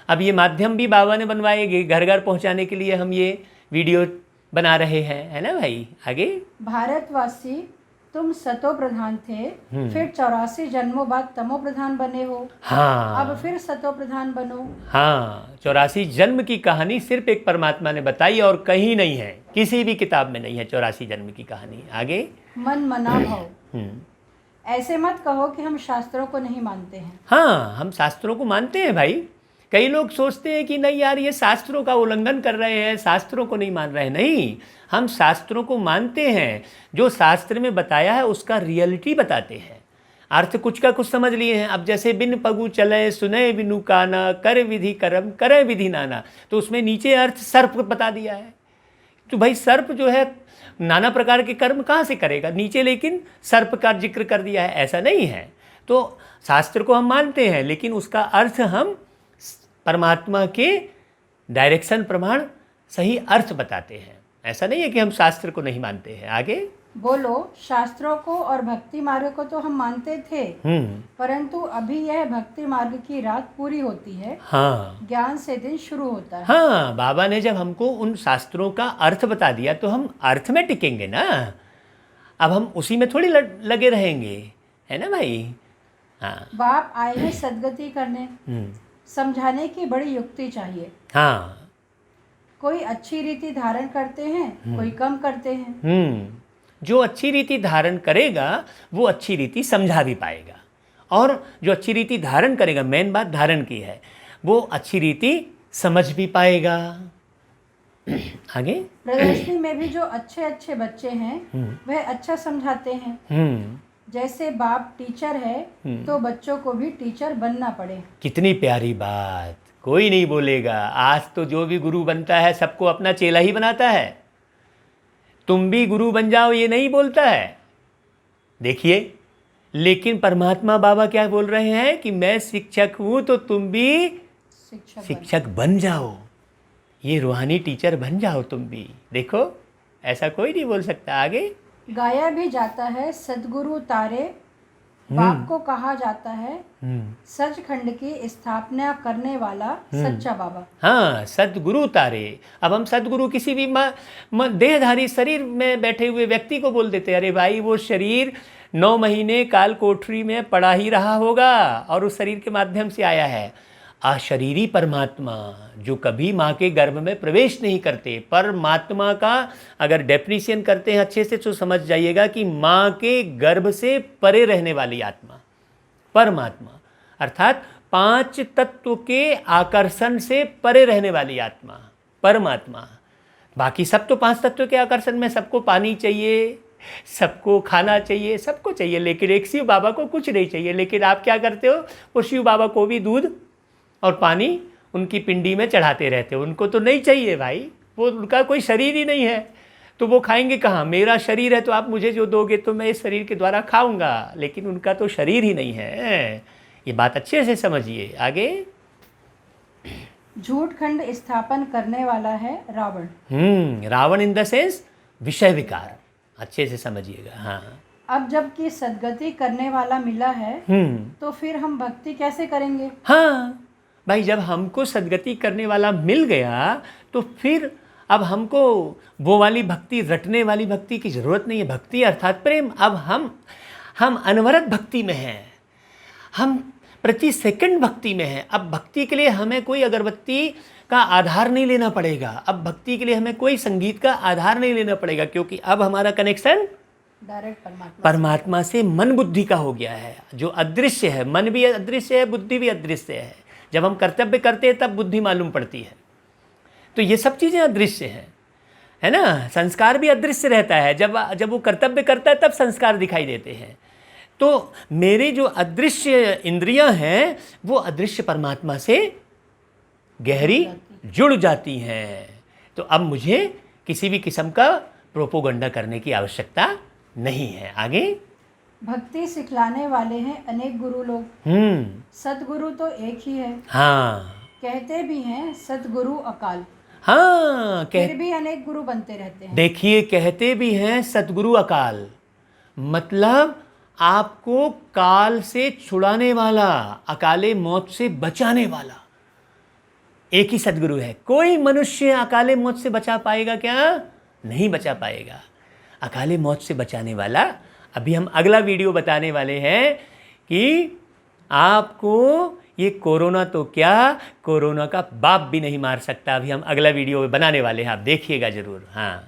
अब ये माध्यम भी बाबा ने बनवाएंगे, घर घर पहुंचाने के लिए हम ये वीडियो बना रहे हैं, है ना भाई। आगे, भारतवासी तुम सतो प्रधान थे, फिर 84 जन्मों बाद तमो प्रधान बने हो, हाँ अब फिर सतो प्रधान बनो। हाँ, 84 जन्म की कहानी सिर्फ एक परमात्मा ने बताई और कहीं नहीं है, किसी भी किताब में नहीं है 84 जन्म की कहानी। आगे, मन मना भव, ऐसे मत कहो कि हम शास्त्रों को नहीं मानते हैं। हाँ, हम शास्त्रों को मानते हैं भाई। कई लोग सोचते हैं कि नहीं यार, ये शास्त्रों का उल्लंघन कर रहे हैं, शास्त्रों को नहीं मान रहे हैं। नहीं, हम शास्त्रों को मानते हैं। जो शास्त्र में बताया है उसका रियलिटी बताते हैं। अर्थ कुछ का कुछ समझ लिए हैं। अब जैसे बिन पगु चले सुने बिनु काना, कर विधि कर्म करे विधि नाना, तो उसमें नीचे अर्थ सर्प बता दिया है। तो भाई सर्प जो है नाना प्रकार के कर्म कहाँ से करेगा नीचे, लेकिन सर्प का जिक्र कर दिया है, ऐसा नहीं है। तो शास्त्र को हम मानते हैं, लेकिन उसका अर्थ हम परमात्मा के डायरेक्शन प्रमाण सही अर्थ बताते हैं। ऐसा नहीं है कि हम शास्त्र को नहीं मानते हैं। आगे, बोलो, शास्त्रों को और भक्ति मार्ग को तो हम मानते थे, परंतु अभी यह भक्ति मार्ग की रात पूरी होती है, हाँ, ज्ञान से दिन शुरू होता है। हाँ, बाबा ने जब हमको उन शास्त्रों का अर्थ बता दिया तो हम अर्थ में टिकेंगे ना। अब हम उसी में थोड़ी लगे रहेंगे, है ना भाई। हाँ, बाप आए हैं सदगति करने, समझाने की बड़ी युक्ति चाहिए। हाँ, कोई अच्छी रीति धारण करते हैं, कोई कम करते हैं। जो अच्छी रीति धारण करेगा वो अच्छी रीति समझा भी पाएगा, और जो अच्छी रीति धारण करेगा, मेन बात धारण की है, वो अच्छी रीति समझ भी पाएगा। आगे, प्रदर्शनी में भी जो अच्छे अच्छे बच्चे हैं वह अच्छा समझाते हैं। जैसे बाप टीचर है तो बच्चों को भी टीचर बनना पड़े। कितनी प्यारी बात। कोई नहीं बोलेगा, आज तो जो भी गुरु बनता है सबको अपना चेला ही बनाता है। तुम भी गुरु बन जाओ ये नहीं बोलता है। देखिए, लेकिन परमात्मा बाबा क्या बोल रहे हैं कि मैं शिक्षक हूं तो तुम भी शिक्षक बन जाओ, ये रूहानी टीचर बन जाओ तुम भी। देखो, ऐसा कोई नहीं बोल सकता। आगे, गाया भी जाता है सदगुरु तारे, बाप को कहा जाता है सचखंड की स्थापना करने वाला सच्चा बाबा। हाँ, सदगुरु तारे। अब हम सदगुरु किसी भी देहधारी शरीर में बैठे हुए व्यक्ति को बोल देते हैं, अरे भाई वो शरीर 9 महीने काल कोठरी में पड़ा ही रहा होगा और उस शरीर के माध्यम से आया है। अशरीरी परमात्मा जो कभी माँ के गर्भ में प्रवेश नहीं करते, परमात्मा का अगर डेफिनेशन करते हैं अच्छे से तो समझ जाइएगा कि माँ के गर्भ से परे रहने वाली आत्मा परमात्मा, अर्थात 5 तत्व के आकर्षण से परे रहने वाली आत्मा परमात्मा। बाकी सब तो 5 तत्व के आकर्षण में, सबको पानी चाहिए, सबको खाना चाहिए, सबको चाहिए, लेकिन एक शिव बाबा को कुछ नहीं चाहिए। लेकिन आप क्या करते हो, वो शिव बाबा को भी दूध और पानी उनकी पिंडी में चढ़ाते रहते हो। उनको तो नहीं चाहिए भाई, वो उनका कोई शरीर ही नहीं है, तो वो खाएंगे कहाँ। मेरा शरीर है तो आप मुझे जो दोगे तो मैं इस शरीर के द्वारा खाऊंगा, लेकिन उनका तो शरीर ही नहीं है। ये बात अच्छे से समझिए। आगे, झूठ खंड स्थापन करने वाला है Ravan. Ravan in the sense विषय विकार, अच्छे से समझिएगा। हाँ, अब जबकि सदगति करने वाला मिला है तो फिर हम भक्ति कैसे करेंगे। हाँ भाई, जब हमको सदगति करने वाला मिल गया तो फिर अब हमको वो वाली भक्ति, रटने वाली भक्ति की ज़रूरत नहीं है। भक्ति अर्थात प्रेम। अब हम अनवरत भक्ति में हैं, हम प्रति सेकंड भक्ति में हैं। अब भक्ति के लिए हमें कोई अगरबत्ती का आधार नहीं लेना पड़ेगा, अब भक्ति के लिए हमें कोई संगीत का आधार नहीं लेना पड़ेगा, क्योंकि अब हमारा कनेक्शन डायरेक्ट परमात्मा से मन बुद्धि का हो गया है, जो अदृश्य है। मन भी अदृश्य है, बुद्धि भी अदृश्य है। जब हम कर्तव्य करते हैं तब बुद्धि मालूम पड़ती है। तो ये सब चीज़ें अदृश्य हैं, है ना। संस्कार भी अदृश्य रहता है, जब वो कर्तव्य करता है तब संस्कार दिखाई देते हैं। तो मेरे जो अदृश्य इंद्रियां हैं वो अदृश्य परमात्मा से गहरी जुड़ जाती हैं। तो अब मुझे किसी भी किस्म का प्रोपोगंडा करने की आवश्यकता नहीं है। आगे, भक्ति सिखलाने वाले हैं अनेक गुरु लोग, सतगुरु तो एक ही है। हाँ, कहते भी हैं सतगुरु अकाल। हाँ, फिर भी अनेक गुरु बनते रहते हैं। देखिए, कहते भी हैं सतगुरु अकाल, मतलब आपको काल से छुड़ाने वाला, अकाले मौत से बचाने वाला एक ही सदगुरु है। कोई मनुष्य अकाले मौत से बचा पाएगा क्या? नहीं बचा पाएगा। अकाले मौत से बचाने वाला, अभी हम अगला वीडियो बताने वाले हैं कि आपको ये कोरोना तो क्या, कोरोना का बाप भी नहीं मार सकता। अभी हम अगला वीडियो बनाने वाले हैं, आप देखिएगा जरूर। हाँ,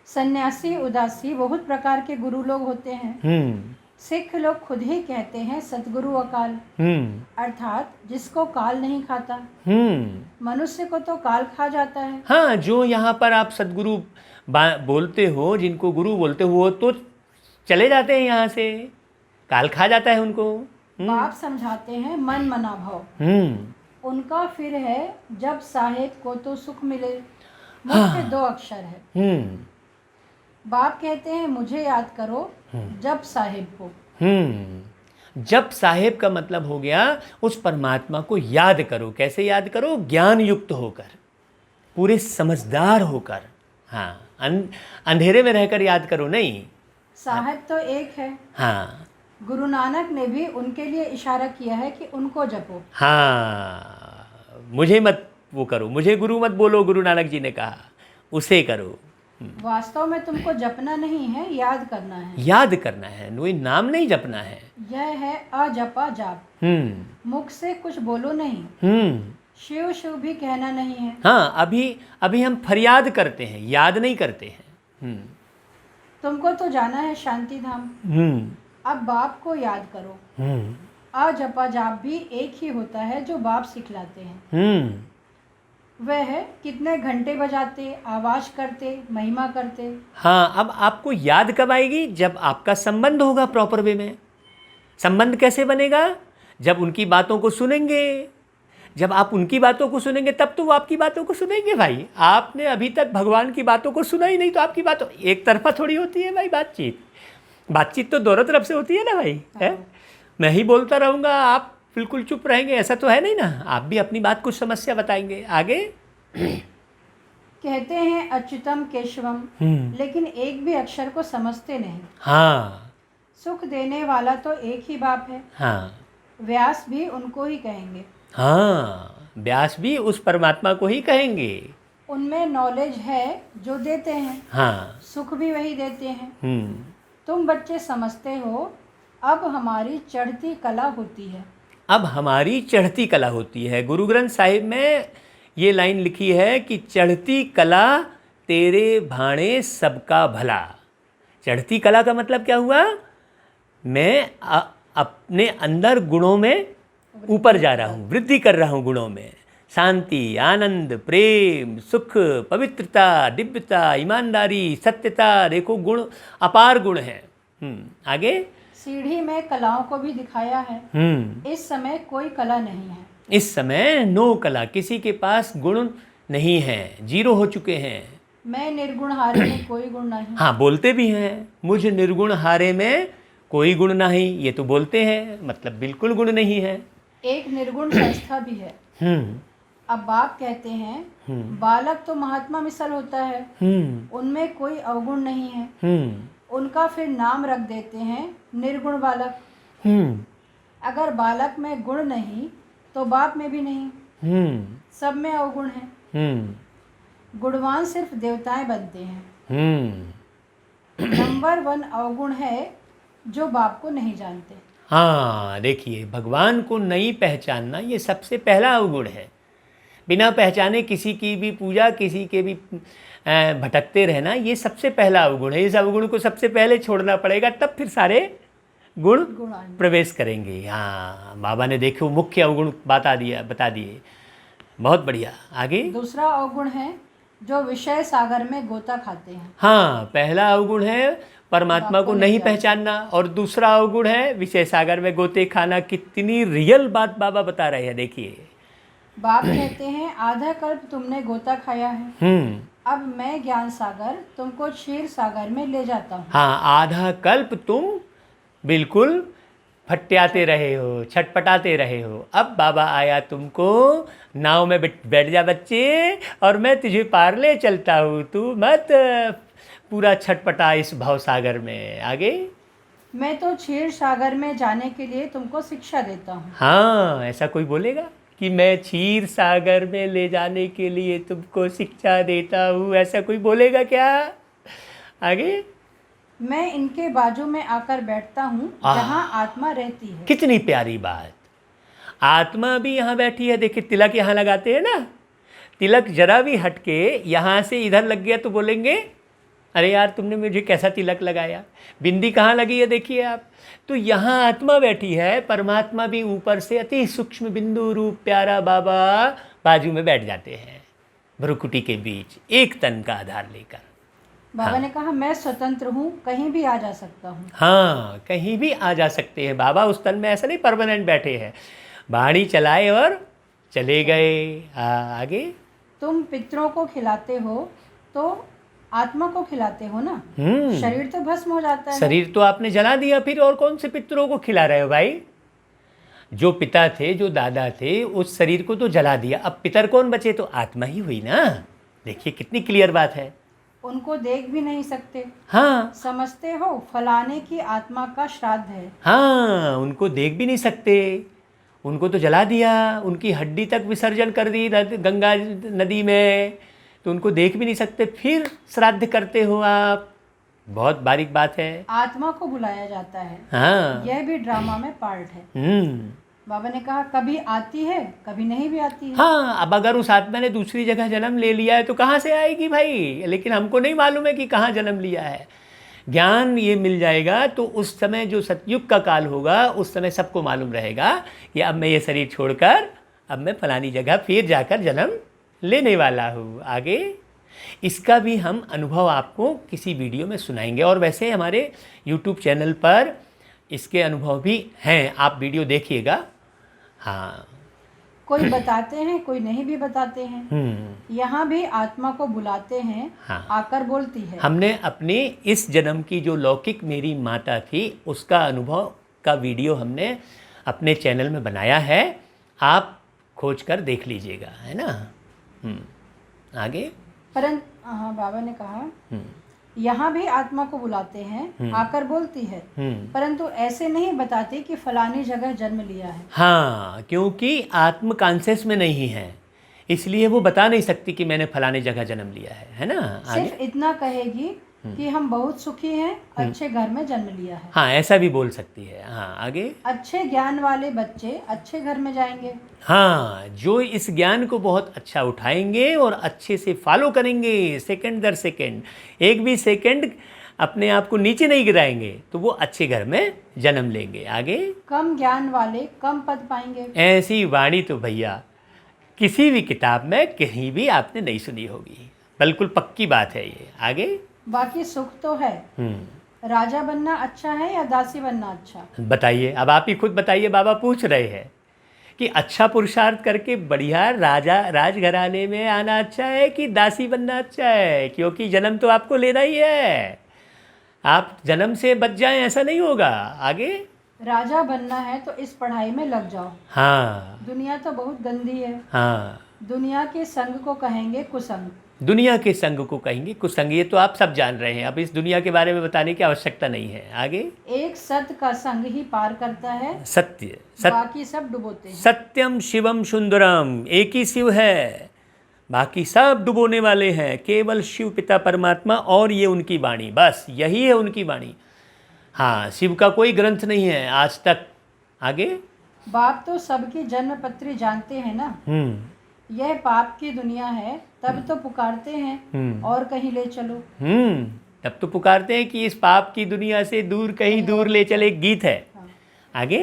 सन्यासी उदासी बहुत प्रकार के गुरु लोग होते हैं। सिख लोग खुद ही कहते हैं सतगुरु अकाल, अर्थात जिसको काल नहीं खाता। मनुष्य को तो काल खा जाता है। हाँ, जो यहाँ पर आप सदगुरु बोलते हो, जिनको गुरु बोलते हो, वो तो चले जाते हैं यहाँ से, काल खा जाता है उनको। बाप समझाते हैं मन मना भाव। उनका फिर है जब साहेब को तो सुख मिले, मुख्य 2 अक्षर है। बाप कहते हैं मुझे याद करो जब साहेब को। जब साहेब का मतलब हो गया उस परमात्मा को याद करो। कैसे याद करो? ज्ञान युक्त होकर, पूरे समझदार होकर। हाँ, अंधेरे में रहकर याद करो नहीं। साहेब तो एक है। हाँ, गुरु नानक ने भी उनके लिए इशारा किया है कि उनको जपो। हाँ, मुझे मत वो करो, मुझे गुरु मत बोलो, गुरु नानक जी ने कहा, उसे करो। वास्तव में तुमको जपना नहीं है, याद करना है। याद करना है, कोई नाम नहीं जपना है। यह है अजपा जाप। मुख से कुछ बोलो नहीं। शिव शिव भी कहना नहीं है। हाँ, अभी हम फरियाद करते हैं, याद नहीं करते हैं। तुमको तो जाना है शांति धाम। अब बाप को याद करो। अजपा जाप भी एक ही होता है जो बाप सिखलाते हैं। वह कितने घंटे बजाते, आवाज करते, महिमा करते। हाँ, अब आपको याद कब आएगी? जब आपका संबंध होगा प्रॉपर वे में। संबंध कैसे बनेगा? जब उनकी बातों को सुनेंगे। जब आप उनकी बातों को सुनेंगे तब तो वो आपकी बातों को सुनेंगे। भाई, आपने अभी तक भगवान की बातों को सुना ही नहीं, तो आपकी बातों एक तरफा थोड़ी होती है भाई। बातचीत तो दोनों तरफ से होती है ना भाई। है, मैं ही बोलता रहूँगा, आप बिल्कुल चुप रहेंगे, ऐसा तो है नहीं ना। आप भी अपनी बात, कुछ समस्या बताएंगे। आगे कहते हैं अच्युतम केशवम, लेकिन एक भी अक्षर को समझते नहीं। हाँ, सुख देने वाला तो एक ही बाप है। हाँ, व्यास भी उनको ही कहेंगे। हाँ, व्यास भी उस परमात्मा को ही कहेंगे। उनमें नॉलेज है जो देते हैं। हाँ, सुख भी वही देते हैं। तुम बच्चे समझते हो, अब हमारी चढ़ती कला होती है। अब हमारी चढ़ती कला होती है। गुरु ग्रंथ साहिब में ये लाइन लिखी है कि चढ़ती कला तेरे भाणे सबका भला। चढ़ती कला का मतलब क्या हुआ? मैं अपने अंदर गुणों में ऊपर जा रहा हूँ, वृद्धि कर रहा हूँ गुणों में। शांति, आनंद, प्रेम, सुख, पवित्रता, दिव्यता, ईमानदारी, सत्यता, देखो गुण, अपार गुण हैं। आगे सीढ़ी में कलाओं को भी दिखाया है। इस समय कोई कला नहीं है। इस समय नो कला, किसी के पास गुण नहीं है, जीरो हो चुके हैं। मैं निर्गुण हारे में कोई गुण नहीं। हाँ, बोलते भी हैं, मुझ निर्गुण हारे में कोई गुण नहीं, ये तो बोलते हैं, मतलब बिल्कुल गुण नहीं है। एक निर्गुण संस्था भी है। अब बाप कहते हैं बालक तो महात्मा मिसल होता है, उनमें कोई अवगुण नहीं है। उनका फिर नाम रख देते हैं निर्गुण बालक। अगर बालक में गुण नहीं तो बाप में भी नहीं। सब में अवगुण है। गुणवान सिर्फ देवताएं बनते हैं। नंबर 1 अवगुण है जो बाप को नहीं जानते। हाँ, देखिए, भगवान को नहीं पहचानना ये सबसे पहला अवगुण है। बिना पहचाने किसी की भी पूजा, किसी के भी भटकते रहना, ये सबसे पहला अवगुण है। इस अवगुण को सबसे पहले छोड़ना पड़ेगा, तब फिर सारे गुण प्रवेश करेंगे। हाँ, बाबा ने देखो मुख्य अवगुण बता दिए। बहुत बढ़िया। आगे दूसरा अवगुण है जो विषय सागर में गोता खाते हैं। हाँ, पहला अवगुण है परमात्मा को नहीं पहचानना, और दूसरा अवगुण है विषय सागर में गोते खाना। कितनी रियल बात बाबा बता रहे हैं, देखिए। बाप कहते हैं आधा कल्प तुमने गोता खाया है, अब मैं ज्ञान सागर तुमको क्षीर सागर में ले जाता हूँ। हाँ, आधा कल्प तुम बिल्कुल फट्याते रहे हो, छटपटाते रहे हो, अब बाबा आया तुमको नाव में बैठ जा बच्चे, और मैं तुझे पार ले चलता हूँ, तू मत पूरा छटपटा इस भव सागर में। आगे मैं तो क्षीर सागर में जाने के लिए तुमको शिक्षा देता हूँ। हाँ, ऐसा कोई बोलेगा कि मैं क्षीर सागर में ले जाने के लिए तुमको शिक्षा देता हूँ? ऐसा कोई बोलेगा क्या? आगे। मैं इनके बाजू में आकर बैठता हूँ जहाँ आत्मा रहती है। कितनी प्यारी बात। आत्मा भी यहाँ बैठी है। देखिए, तिलक यहाँ लगाते हैं ना, तिलक जरा भी हटके यहाँ से इधर लग गया तो बोलेंगे अरे यार तुमने मुझे कैसा तिलक लगाया। बिंदी कहाँ लगी है देखिए आप। तो यहाँ आत्मा बैठी है, परमात्मा भी ऊपर से अति सूक्ष्म बिंदु रूप प्यारा बाबा बाजू में बैठ जाते हैं, भ्रुकुटी के बीच, एक तन का आधार लेकर। बाबा ने कहा मैं स्वतंत्र हूँ, कहीं भी आ जा सकता हूँ। हाँ, कहीं भी आ जा सकते हैं बाबा। उस तन में ऐसा नहीं परमानेंट बैठे हैं, बाणी चलाए और चले गए। हाँ, आगे। तुम पितरों को खिलाते हो तो आत्मा को खिलाते हो ना। शरीर तो भस्म हो जाता है। शरीर तो आपने जला दिया, फिर और कौन से पितरों को खिला रहे हो भाई? जो पिता थे, जो दादा थे, उस शरीर को तो जला दिया, अब पितर कौन बचे? तो आत्मा ही हुई ना। देखिए कितनी क्लियर बात है। उनको देख भी नहीं सकते। हाँ, समझते हो फलाने की आत्मा का श्राद्ध है। हाँ, उनको देख भी नहीं सकते, उनको तो जला दिया, उनकी हड्डी तक विसर्जन कर दी गंगा नदी में, तो उनको देख भी नहीं सकते, फिर श्राद्ध करते हो आप। बहुत बारीक बात है। आत्मा को बुलाया जाता है। हाँ, यह भी ड्रामा में पार्ट है। बाबा ने कहा कभी आती है, कभी नहीं भी आती है। हाँ, अब अगर उस आत्मा ने दूसरी जगह जन्म ले लिया है तो कहाँ से आएगी भाई? लेकिन हमको नहीं मालूम है कि कहाँ जन्म लिया है। ज्ञान ये मिल जाएगा तो उस समय जो सतयुग का काल होगा, उस समय सबको मालूम रहेगा कि अब मैं ये शरीर छोड़कर अब मैं फलानी जगह फिर जाकर जन्म लेने वाला हूँ। आगे इसका भी हम अनुभव आपको किसी वीडियो में सुनाएंगे, और वैसे हमारे YouTube चैनल पर इसके अनुभव भी हैं, आप वीडियो देखिएगा। हाँ, कोई बताते हैं, कोई नहीं भी बताते हैं। यहाँ भी आत्मा को बुलाते हैं। हाँ, आकर बोलती है। हमने अपने इस जन्म की जो लौकिक मेरी माता थी उसका अनुभव का वीडियो हमने अपने चैनल में बनाया है, आप खोज कर देख लीजिएगा, है ना। आगे। परंतु हाँ, बाबा ने कहा यहाँ भी आत्मा को बुलाते हैं, आकर बोलती है, परंतु ऐसे नहीं बताती कि फलानी जगह जन्म लिया है। हाँ, क्योंकि आत्म कॉन्शियस में नहीं है, इसलिए वो बता नहीं सकती कि मैंने फलानी जगह जन्म लिया है ना। सिर्फ इतना कहेगी कि हम बहुत सुखी हैं, अच्छे घर में जन्म लिया है। हाँ, ऐसा भी बोल सकती है। हाँ, आगे। अच्छे ज्ञान वाले बच्चे अच्छे घर में जाएंगे। हाँ, जो इस ज्ञान को बहुत अच्छा उठाएंगे और अच्छे से फॉलो करेंगे, सेकंड दर सेकंड, एक भी सेकंड अपने आप को नीचे नहीं गिराएंगे, तो वो अच्छे घर में जन्म लेंगे। आगे। कम ज्ञान वाले कम पद पाएंगे। ऐसी वाणी तो भैया किसी भी किताब में कहीं भी आपने नहीं सुनी होगी, बिल्कुल पक्की बात है ये। आगे। बाकी सुख तो है। राजा बनना अच्छा है या दासी बनना अच्छा? बताइए, अब आप ही खुद बताइए। बाबा पूछ रहे हैं कि अच्छा पुरुषार्थ करके बढ़िया राजा राजघराने में आना अच्छा है कि दासी बनना अच्छा है? क्योंकि जन्म तो आपको लेना ही है, आप जन्म से बच जाएं ऐसा नहीं होगा। आगे। राजा बनना है तो इस पढ़ाई में लग जाओ। हाँ, दुनिया तो बहुत गंदी है। हाँ, दुनिया के संग को कहेंगे कुसंग। दुनिया के संग को कहेंगे कुसंग, ये तो आप सब जान रहे हैं, अब इस दुनिया के बारे में बताने की आवश्यकता नहीं है। आगे। एक सत्य का संग ही पार करता है, सत्य बाकी सब डुबोते हैं। सत्यम शिवम सुंदरम, एक ही शिव है, बाकी सब डुबोने वाले हैं, केवल शिव पिता परमात्मा और ये उनकी वाणी, बस यही है उनकी वाणी। हाँ, शिव का कोई ग्रंथ नहीं है आज तक। आगे। बाप तो सबकी जन्म पत्री जानते हैं ना। यह पाप की दुनिया है, तब तो पुकारते हैं और कहीं ले चलो। तब तो पुकारते हैं कि इस पाप की दुनिया से दूर कहीं दूर ले चले, गीत है। हाँ। आगे।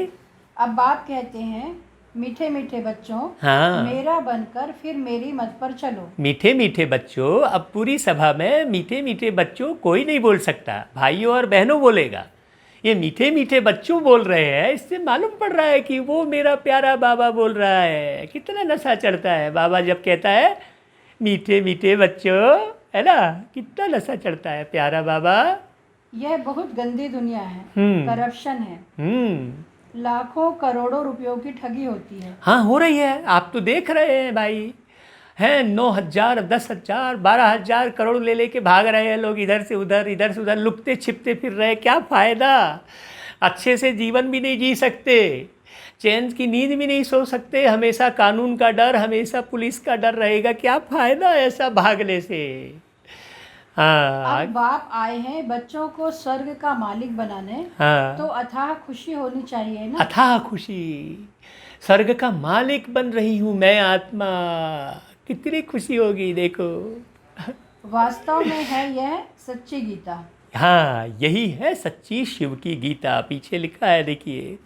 अब बाप कहते हैं मीठे मीठे बच्चों, हाँ, मेरा बनकर फिर मेरी मत पर चलो। मीठे मीठे बच्चों, अब पूरी सभा में मीठे मीठे बच्चों कोई नहीं बोल सकता, भाइयों और बहनों बोलेगा। ये मीठे मीठे बच्चों बोल रहे हैं, इससे मालूम पड़ रहा है कि वो मेरा प्यारा बाबा बोल रहा है। कितना नशा चढ़ता है बाबा जब कहता है मीठे मीठे बच्चों, है ना, कितना नशा चढ़ता है प्यारा बाबा। यह बहुत गंदी दुनिया है, करप्शन है, लाखों करोड़ों रुपयों की ठगी होती है। हाँ, हो रही है, आप तो देख रहे हैं भाई, हैं 9,000, 10,000, 12,000 करोड़ ले लेके भाग रहे हैं लोग, इधर से उधर लुकते छिपते फिर रहे, क्या फ़ायदा? अच्छे से जीवन भी नहीं जी सकते, चैन की नींद भी नहीं सो सकते, हमेशा कानून का डर, हमेशा पुलिस का डर रहेगा। क्या फ़ायदा ऐसा भागने से। हाँ अब बाप आए हैं बच्चों को स्वर्ग का मालिक बनाने, हाँ, तो अथाह खुशी होनी चाहिए ना। अथाह खुशी, स्वर्ग का मालिक बन रही हूँ मैं आत्मा, कितनी खुशी होगी देखो। वास्तव में है यह सच्ची गीता। हाँ, यही है सच्ची शिव की गीता। पीछे लिखा है देखिए,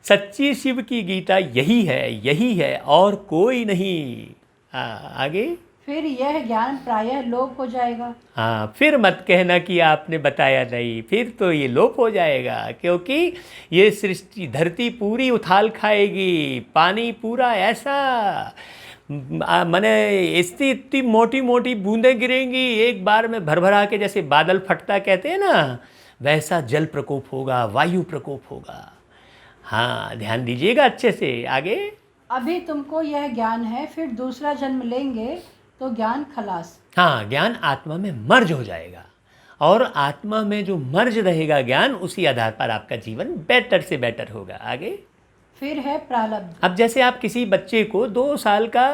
सच्ची शिव की गीता यही है और कोई नहीं। हाँ आगे। फिर यह ज्ञान प्रायः लोप हो जाएगा। हाँ, फिर मत कहना कि आपने बताया नहीं, फिर तो ये लोप हो जाएगा, क्योंकि ये सृष्टि धरती पूरी उथाल खाएगी, पानी पूरा ऐसा माने इतनी इतनी मोटी मोटी बूंदें गिरेंगी एक बार में भरभरा के, जैसे बादल फटता कहते हैं ना, वैसा जल प्रकोप होगा, वायु प्रकोप होगा। हाँ ध्यान दीजिएगा अच्छे से। आगे। अभी तुमको यह ज्ञान है, फिर दूसरा जन्म लेंगे तो ज्ञान खलास। हाँ, ज्ञान आत्मा में मर्ज हो जाएगा, और आत्मा में जो मर्ज रहेगा ज्ञान, उसी आधार पर आपका जीवन बेटर से बेटर होगा। आगे। फिर है प्रारब्ध। अब जैसे आप किसी बच्चे को 2 साल का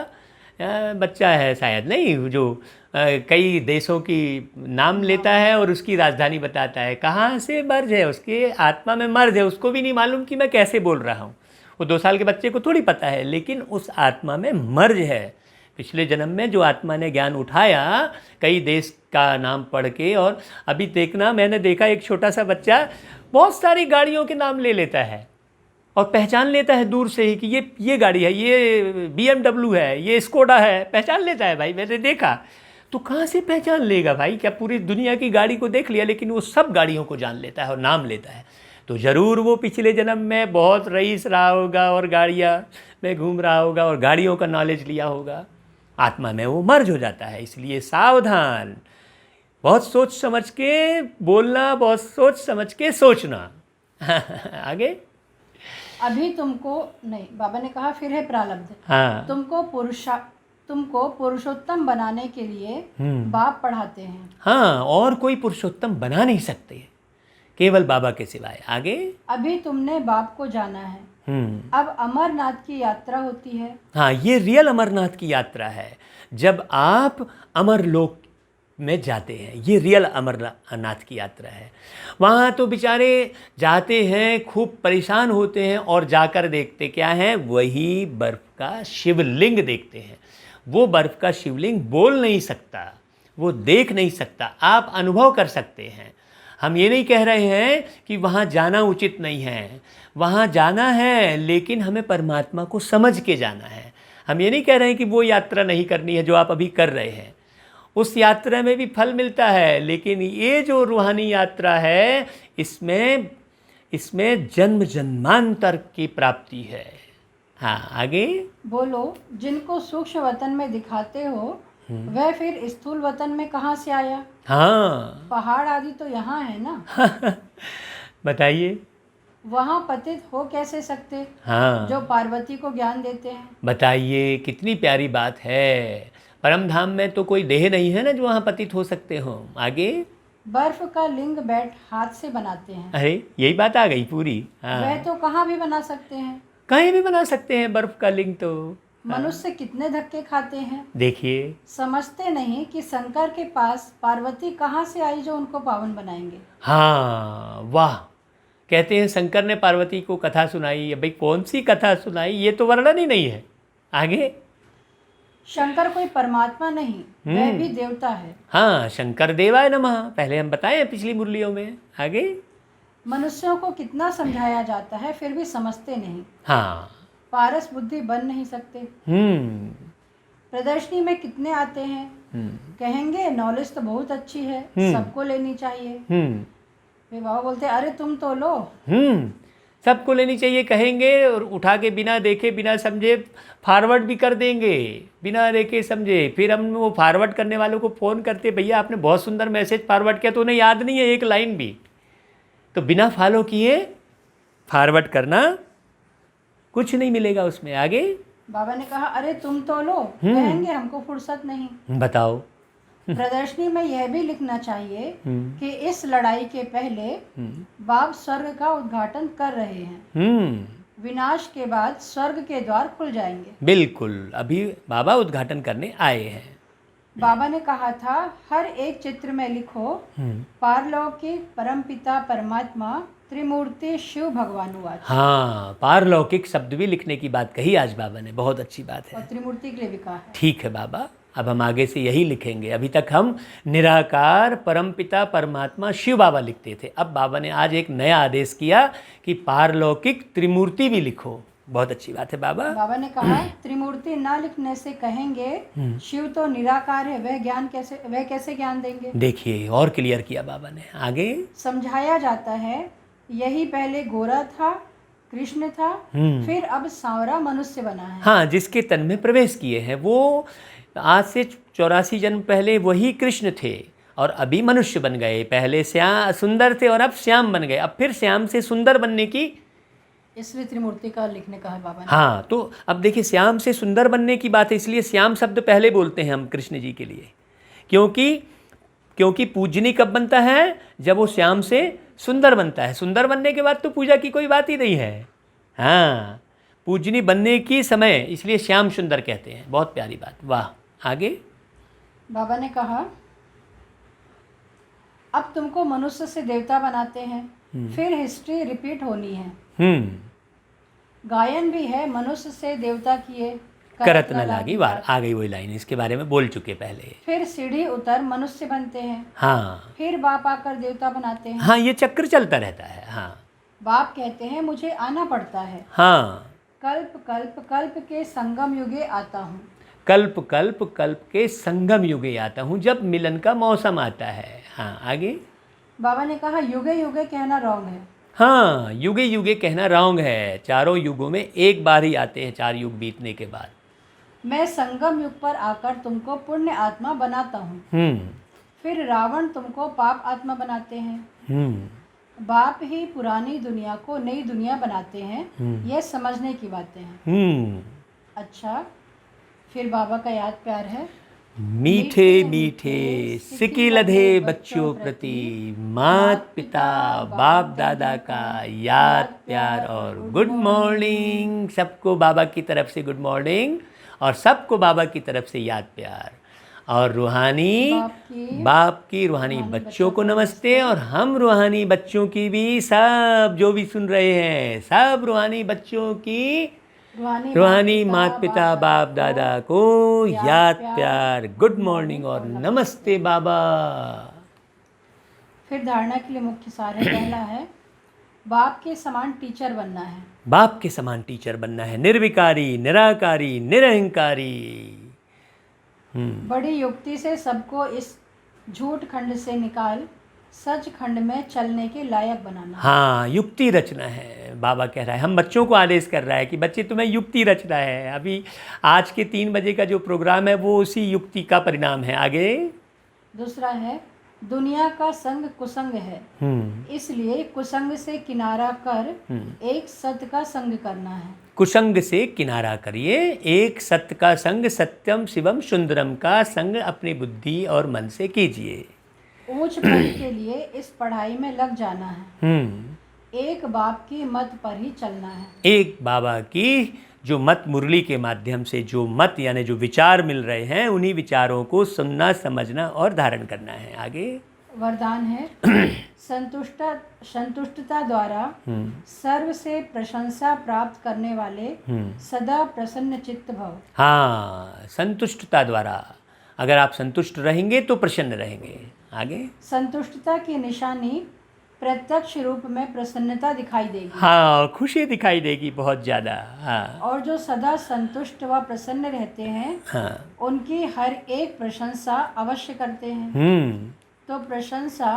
बच्चा है शायद, नहीं, जो कई देशों की नाम लेता है और उसकी राजधानी बताता है, कहाँ से मर्ज है, उसके आत्मा में मर्ज है, उसको भी नहीं मालूम कि मैं कैसे बोल रहा हूँ। वो 2 साल के बच्चे को थोड़ी पता है, लेकिन उस आत्मा में मर्ज है। पिछले जन्म में जो आत्मा ने ज्ञान उठाया कई देश का नाम पढ़ के, और अभी देखना, मैंने देखा एक छोटा सा बच्चा बहुत सारी गाड़ियों के नाम ले लेता है और पहचान लेता है दूर से ही कि ये गाड़ी है, ये BMW है, ये स्कोडा है, पहचान लेता है भाई, मैंने देखा। तो कहाँ से पहचान लेगा भाई, क्या पूरी दुनिया की गाड़ी को देख लिया, लेकिन वो सब गाड़ियों को जान लेता है और नाम लेता है। तो ज़रूर वो पिछले जन्म में बहुत रईस रहा होगा और गाड़ियाँ में घूम रहा होगा और गाड़ियों का नॉलेज लिया होगा। आत्मा में वो मर्ज हो जाता है, इसलिए सावधान, बहुत सोच समझ के बोलना, बहुत सोच समझ के सोचना। आगे। अभी तुमको नहीं, बाबा ने कहा फिर है प्रारब्ध। हाँ। तुमको पुरुषोत्तम बनाने के लिए बाप पढ़ाते हैं। हाँ, और कोई पुरुषोत्तम बना नहीं सकते केवल बाबा के सिवाय। आगे। अभी तुमने बाप को जाना है, अब अमरनाथ की यात्रा होती है। हाँ, ये रियल अमरनाथ की यात्रा है, जब आप अमरलोक में जाते हैं, ये रियल अमरनाथ की यात्रा है। वहाँ तो बेचारे जाते हैं, खूब परेशान होते हैं, और जाकर देखते क्या है, वही बर्फ़ का शिवलिंग देखते हैं। वो बर्फ़ का शिवलिंग बोल नहीं सकता, वो देख नहीं सकता, आप अनुभव कर सकते हैं। हम ये नहीं कह रहे हैं कि वहाँ जाना उचित नहीं है, वहाँ जाना है, लेकिन हमें परमात्मा को समझ के जाना है। हम ये नहीं कह रहे हैं कि वो यात्रा नहीं करनी है जो आप अभी कर रहे हैं, उस यात्रा में भी फल मिलता है, लेकिन ये जो रूहानी यात्रा है, इसमें जन्म जन्मांतर की प्राप्ति है। हाँ आगे। बोलो, जिनको सूक्ष्म वतन में दिखाते हो वह फिर स्थूल वतन में कहाँ से आया? हाँ। पहाड़ आदि तो यहाँ है ना। बताइए। वहाँ पतित हो कैसे सकते हाँ, जो पार्वती को ज्ञान देते हैं? बताइए, कितनी प्यारी बात है। परम धाम में तो कोई देह नहीं है ना जो वहाँ पतित हो सकते हो। आगे। बर्फ का लिंग बैठ हाथ से बनाते हैं। अरे यही बात आ गई पूरी। हाँ, वह तो कहाँ भी बना सकते हैं। कहीं भी बना सकते हैं बर्फ का लिंग तो। मनुष्य कितने धक्के खाते हैं, देखिए। समझते नहीं कि शंकर के पास पार्वती कहाँ से आई जो उनको पावन बनाएंगे। हाँ वाह, कहते हैं शंकर ने पार्वती को कथा सुनाई। भाई कौन सी कथा सुनाई, ये तो वर्णन ही नहीं है। आगे। शंकर कोई परमात्मा नहीं, वह भी देवता है। हाँ, शंकर देवाय नमः, पहले हम बताए पिछली मुरलियों में। आगे। मनुष्यों को कितना समझाया जाता है फिर भी समझते नहीं। हाँ। पारस बुद्धि बन नहीं सकते। प्रदर्शनी में कितने आते हैं, कहेंगे नॉलेज तो बहुत अच्छी है, सबको लेनी चाहिए। फिर बाबा बोलते अरे तुम तो लो। सबको लेनी चाहिए कहेंगे, और उठा के बिना देखे बिना समझे फॉरवर्ड भी कर देंगे, बिना देखे समझे। फिर हम वो फॉरवर्ड करने वालों को फ़ोन करते, भैया आपने बहुत सुंदर मैसेज फॉरवर्ड किया, तो उन्हें याद नहीं है एक लाइन भी, तो बिना फॉलो किए फॉरवर्ड करना, कुछ नहीं मिलेगा उसमें। आगे। बाबा ने कहा अरे तुम तो लो, कहेंगे हमको फुर्सत नहीं। बताओ, प्रदर्शनी में यह भी लिखना चाहिए कि इस लड़ाई के पहले बाप स्वर्ग का उद्घाटन कर रहे हैं। विनाश के बाद स्वर्ग के द्वार खुल जाएंगे। बिल्कुल, अभी बाबा उद्घाटन करने आए हैं। बाबा ने कहा था हर एक चित्र में लिखो पारलौकिक परमपिता परमात्मा त्रिमूर्ति शिव भगवान हुआ। हाँ, पारलौकिक शब्द भी लिखने की बात कही आज बाबा ने, बहुत अच्छी बात है। और त्रिमूर्ति के लिए भी कहा है। ठीक है बाबा, अब हम आगे से यही लिखेंगे। अभी तक हम निराकार परमपिता परमात्मा शिव बाबा लिखते थे, अब बाबा ने आज एक नया आदेश किया कि पारलौकिक त्रिमूर्ति भी लिखो। बहुत अच्छी बात है बाबा। बाबा ने कहा त्रिमूर्ति ना लिखने से कहेंगे शिव तो निराकार है, वह कैसे ज्ञान देंगे। देखिए और क्लियर किया बाबा ने। आगे समझाया जाता है यही पहले गोरा था, कृष्ण था, फिर अब सांवरा मनुष्य बना है। हाँ, जिसके तन में प्रवेश किए हैं वो आज से 84 जन्म पहले वही कृष्ण थे और अभी मनुष्य बन गए। पहले श्याम सुंदर थे और अब श्याम बन गए, अब फिर श्याम से सुंदर बनने की, इसलिए त्रिमूर्ति का लिखने का है बाबा ने। हाँ, तो अब देखिए श्याम से सुंदर बनने की बात है, इसलिए श्याम शब्द पहले बोलते हैं हम कृष्ण जी के लिए, क्योंकि पूजनी कब बनता है, जब वो श्याम से सुंदर बनता है। सुंदर बनने के बाद तो पूजा की कोई बात ही नहीं है। हाँ, पूजनी बनने की समय, इसलिए श्याम सुंदर कहते हैं। बहुत प्यारी बात, वाह। आगे बाबा ने कहा अब तुमको मनुष्य से देवता बनाते हैं, फिर हिस्ट्री रिपीट होनी है। गायन भी है मनुष्य से देवता किए करत न लागी वार। आ गई वही लाइन, इसके बारे में बोल चुके पहले। फिर सीढ़ी उतर मनुष्य बनते हैं। हाँ, फिर बाप आकर देवता बनाते हैं। हाँ, ये चक्र चलता रहता है। हाँ, बाप कहते हैं मुझे आना पड़ता है। हाँ, कल्प कल्प कल्प के संगम युगे आता हूँ। कल्प कल्प कल्प के संगम युगे आता हूँ, जब मिलन का मौसम आता है। हाँ, आगे बाबा ने कहा युगे युगे कहना रॉन्ग है। हाँ, युगे युगे कहना रॉन्ग है। चारों युगों में एक बार ही आते हैं, 4 युग बीतने के बाद। मैं संगम युग पर आकर तुमको पुण्य आत्मा बनाता हूँ। फिर रावण तुमको पाप आत्मा बनाते हैं। बाप ही पुरानी दुनिया को नई दुनिया बनाते हैं, यह समझने की बातें हैं। अच्छा, फिर बाबा का याद प्यार है। मीठे मीठे सिकी लधे बच्चों प्रति मात पिता बाप दादा का याद प्यार और गुड मॉर्निंग। सबको बाबा की तरफ से गुड मॉर्निंग और सबको बाबा की तरफ से याद प्यार। और रूहानी बाप की रूहानी बच्चों को नमस्ते। और हम रूहानी बच्चों की भी, सब जो भी सुन रहे हैं, सब रूहानी बच्चों की रूहानी माता पिता बाप दादा को याद प्यार, गुड मॉर्निंग और नमस्ते बाबा। फिर धारणा के लिए मुख्य सार है। पहला है बाप के समान टीचर बनना है। बाप के समान टीचर बनना है, निर्विकारी निराकारी निरहंकारी। बड़ी युक्ति से सबको इस झूठ खंड से निकाल सच खंड में चलने के लायक बनाना। हाँ, युक्ति रचना है। बाबा कह रहा है, हम बच्चों को आदेश कर रहा है कि बच्चे तुम्हें युक्ति रचना है। अभी आज के 3 बजे का जो प्रोग्राम है वो उसी युक्ति का परिणाम है। आगे दूसरा है दुनिया का संग कुसंग है, इसलिए कुसंग से किनारा कर एक सत्य का संग करना है। कुसंग से किनारा करिए, एक सत्य का संग, सत्यम शिवम सुंदरम का संग अपनी बुद्धि और मन से कीजिए। ऊंच पद के लिए इस पढ़ाई में लग जाना है। एक बाप की मत पर ही चलना है। एक बाबा की जो मत मुरली के माध्यम से जो मत यानी जो विचार मिल रहे हैं, उन्हीं विचारों को सुनना, समझना और धारण करना है। आगे वरदान है संतुष्टता द्वारा सर्व से प्रशंसा प्राप्त करने वाले सदा प्रसन्न चित्त भव। हाँ, संतुष्टता द्वारा अगर आप संतुष्ट रहेंगे तो प्रसन्न रहेंगे। आगे संतुष्टता की निशानी प्रत्यक्ष रूप में प्रसन्नता दिखाई देगी। हाँ, खुशी दिखाई देगी बहुत ज़्यादा। हाँ, और जो सदा संतुष्ट व प्रसन्न रहते हैं, हाँ, उनकी हर एक प्रशंसा अवश्य करते हैं। तो प्रशंसा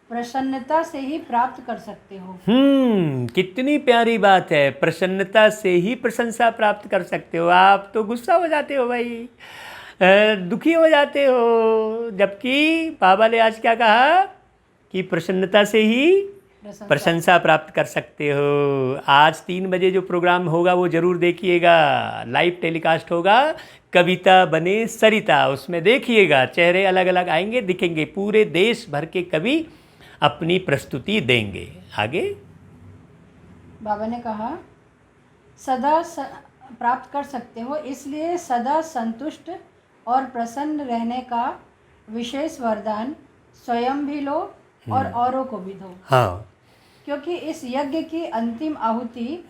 प्रसन्नता से ही प्राप्त कर सकते हो। कितनी प्यारी बात है, प्रसन्नता से ही प्रशंसा प्राप्त कर सकते हो। आप तो गुस्सा हो जाते हो भाई, दुखी हो जाते हो, जबकि बाबा ने आज क्या कहा कि प्रसन्नता से ही प्रशंसा प्राप्त कर सकते हो। आज 3 बजे जो प्रोग्राम होगा वो ज़रूर देखिएगा, लाइव टेलीकास्ट होगा। कविता बने सरिता। उसमें देखिएगा चेहरे अलग अलग आएंगे, दिखेंगे, पूरे देश भर के कवि अपनी प्रस्तुति देंगे। आगे बाबा ने कहा सदा प्राप्त कर सकते हो, इसलिए सदा संतुष्ट और प्रसन्न रहने का विशेष वरदान स्वयं भी लो और औरों को भी दो। हाँ, क्योंकि इस यज्ञ की अंतिम आहुति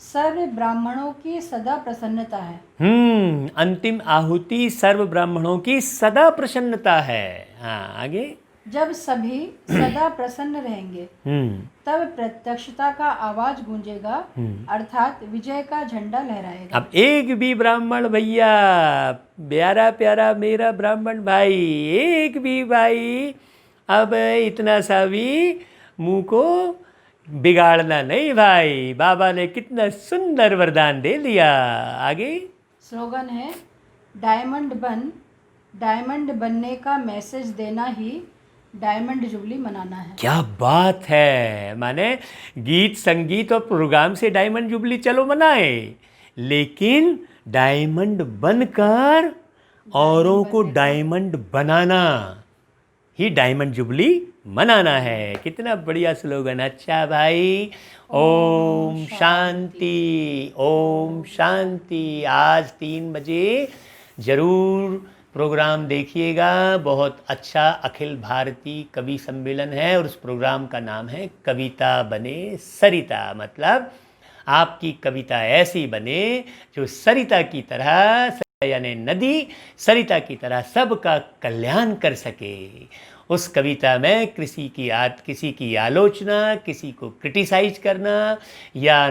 सर्व ब्राह्मणों की सदा प्रसन्नता है। अंतिम आहुति सर्व ब्राह्मणों की सदा प्रसन्नता है। हाँ, आगे जब सभी सदा प्रसन्न रहेंगे तब प्रत्यक्षता का आवाज गूंजेगा, अर्थात विजय का झंडा लहराएगा। अब एक भी ब्राह्मण भैया, प्यारा प्यारा मेरा ब्राह्मण भाई, एक भी भाई अब इतना सा भी मुंह को बिगाड़ना नहीं भाई। बाबा ने कितना सुंदर वरदान दे दिया। आगे स्लोगन है डायमंड बनने का मैसेज देना ही डायमंड जुबली मनाना है। क्या बात है। माने गीत संगीत और प्रोग्राम से डायमंड जुबली चलो मनाए, लेकिन डायमंड बनकर औरों को डायमंड बनाना ही डायमंड जुबली मनाना है। कितना बढ़िया स्लोगन। अच्छा भाई, ओम शांति, ओम शांति। आज 3 बजे जरूर प्रोग्राम देखिएगा। बहुत अच्छा अखिल भारतीय कवि सम्मेलन है और उस प्रोग्राम का नाम है कविता बने सरिता। मतलब आपकी कविता ऐसी बने जो सरिता की तरह, यानी नदी सरिता की तरह सबका कल्याण कर सके। उस कविता में किसी की आलोचना, किसी को क्रिटिसाइज करना या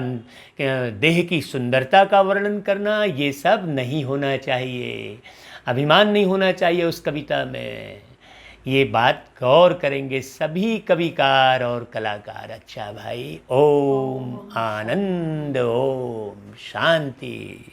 देह की सुंदरता का वर्णन करना, ये सब नहीं होना चाहिए। अभिमान नहीं होना चाहिए उस कविता में। ये बात गौर करेंगे सभी कविकार और कलाकार। अच्छा भाई, ओम आनंद, ओम शांति।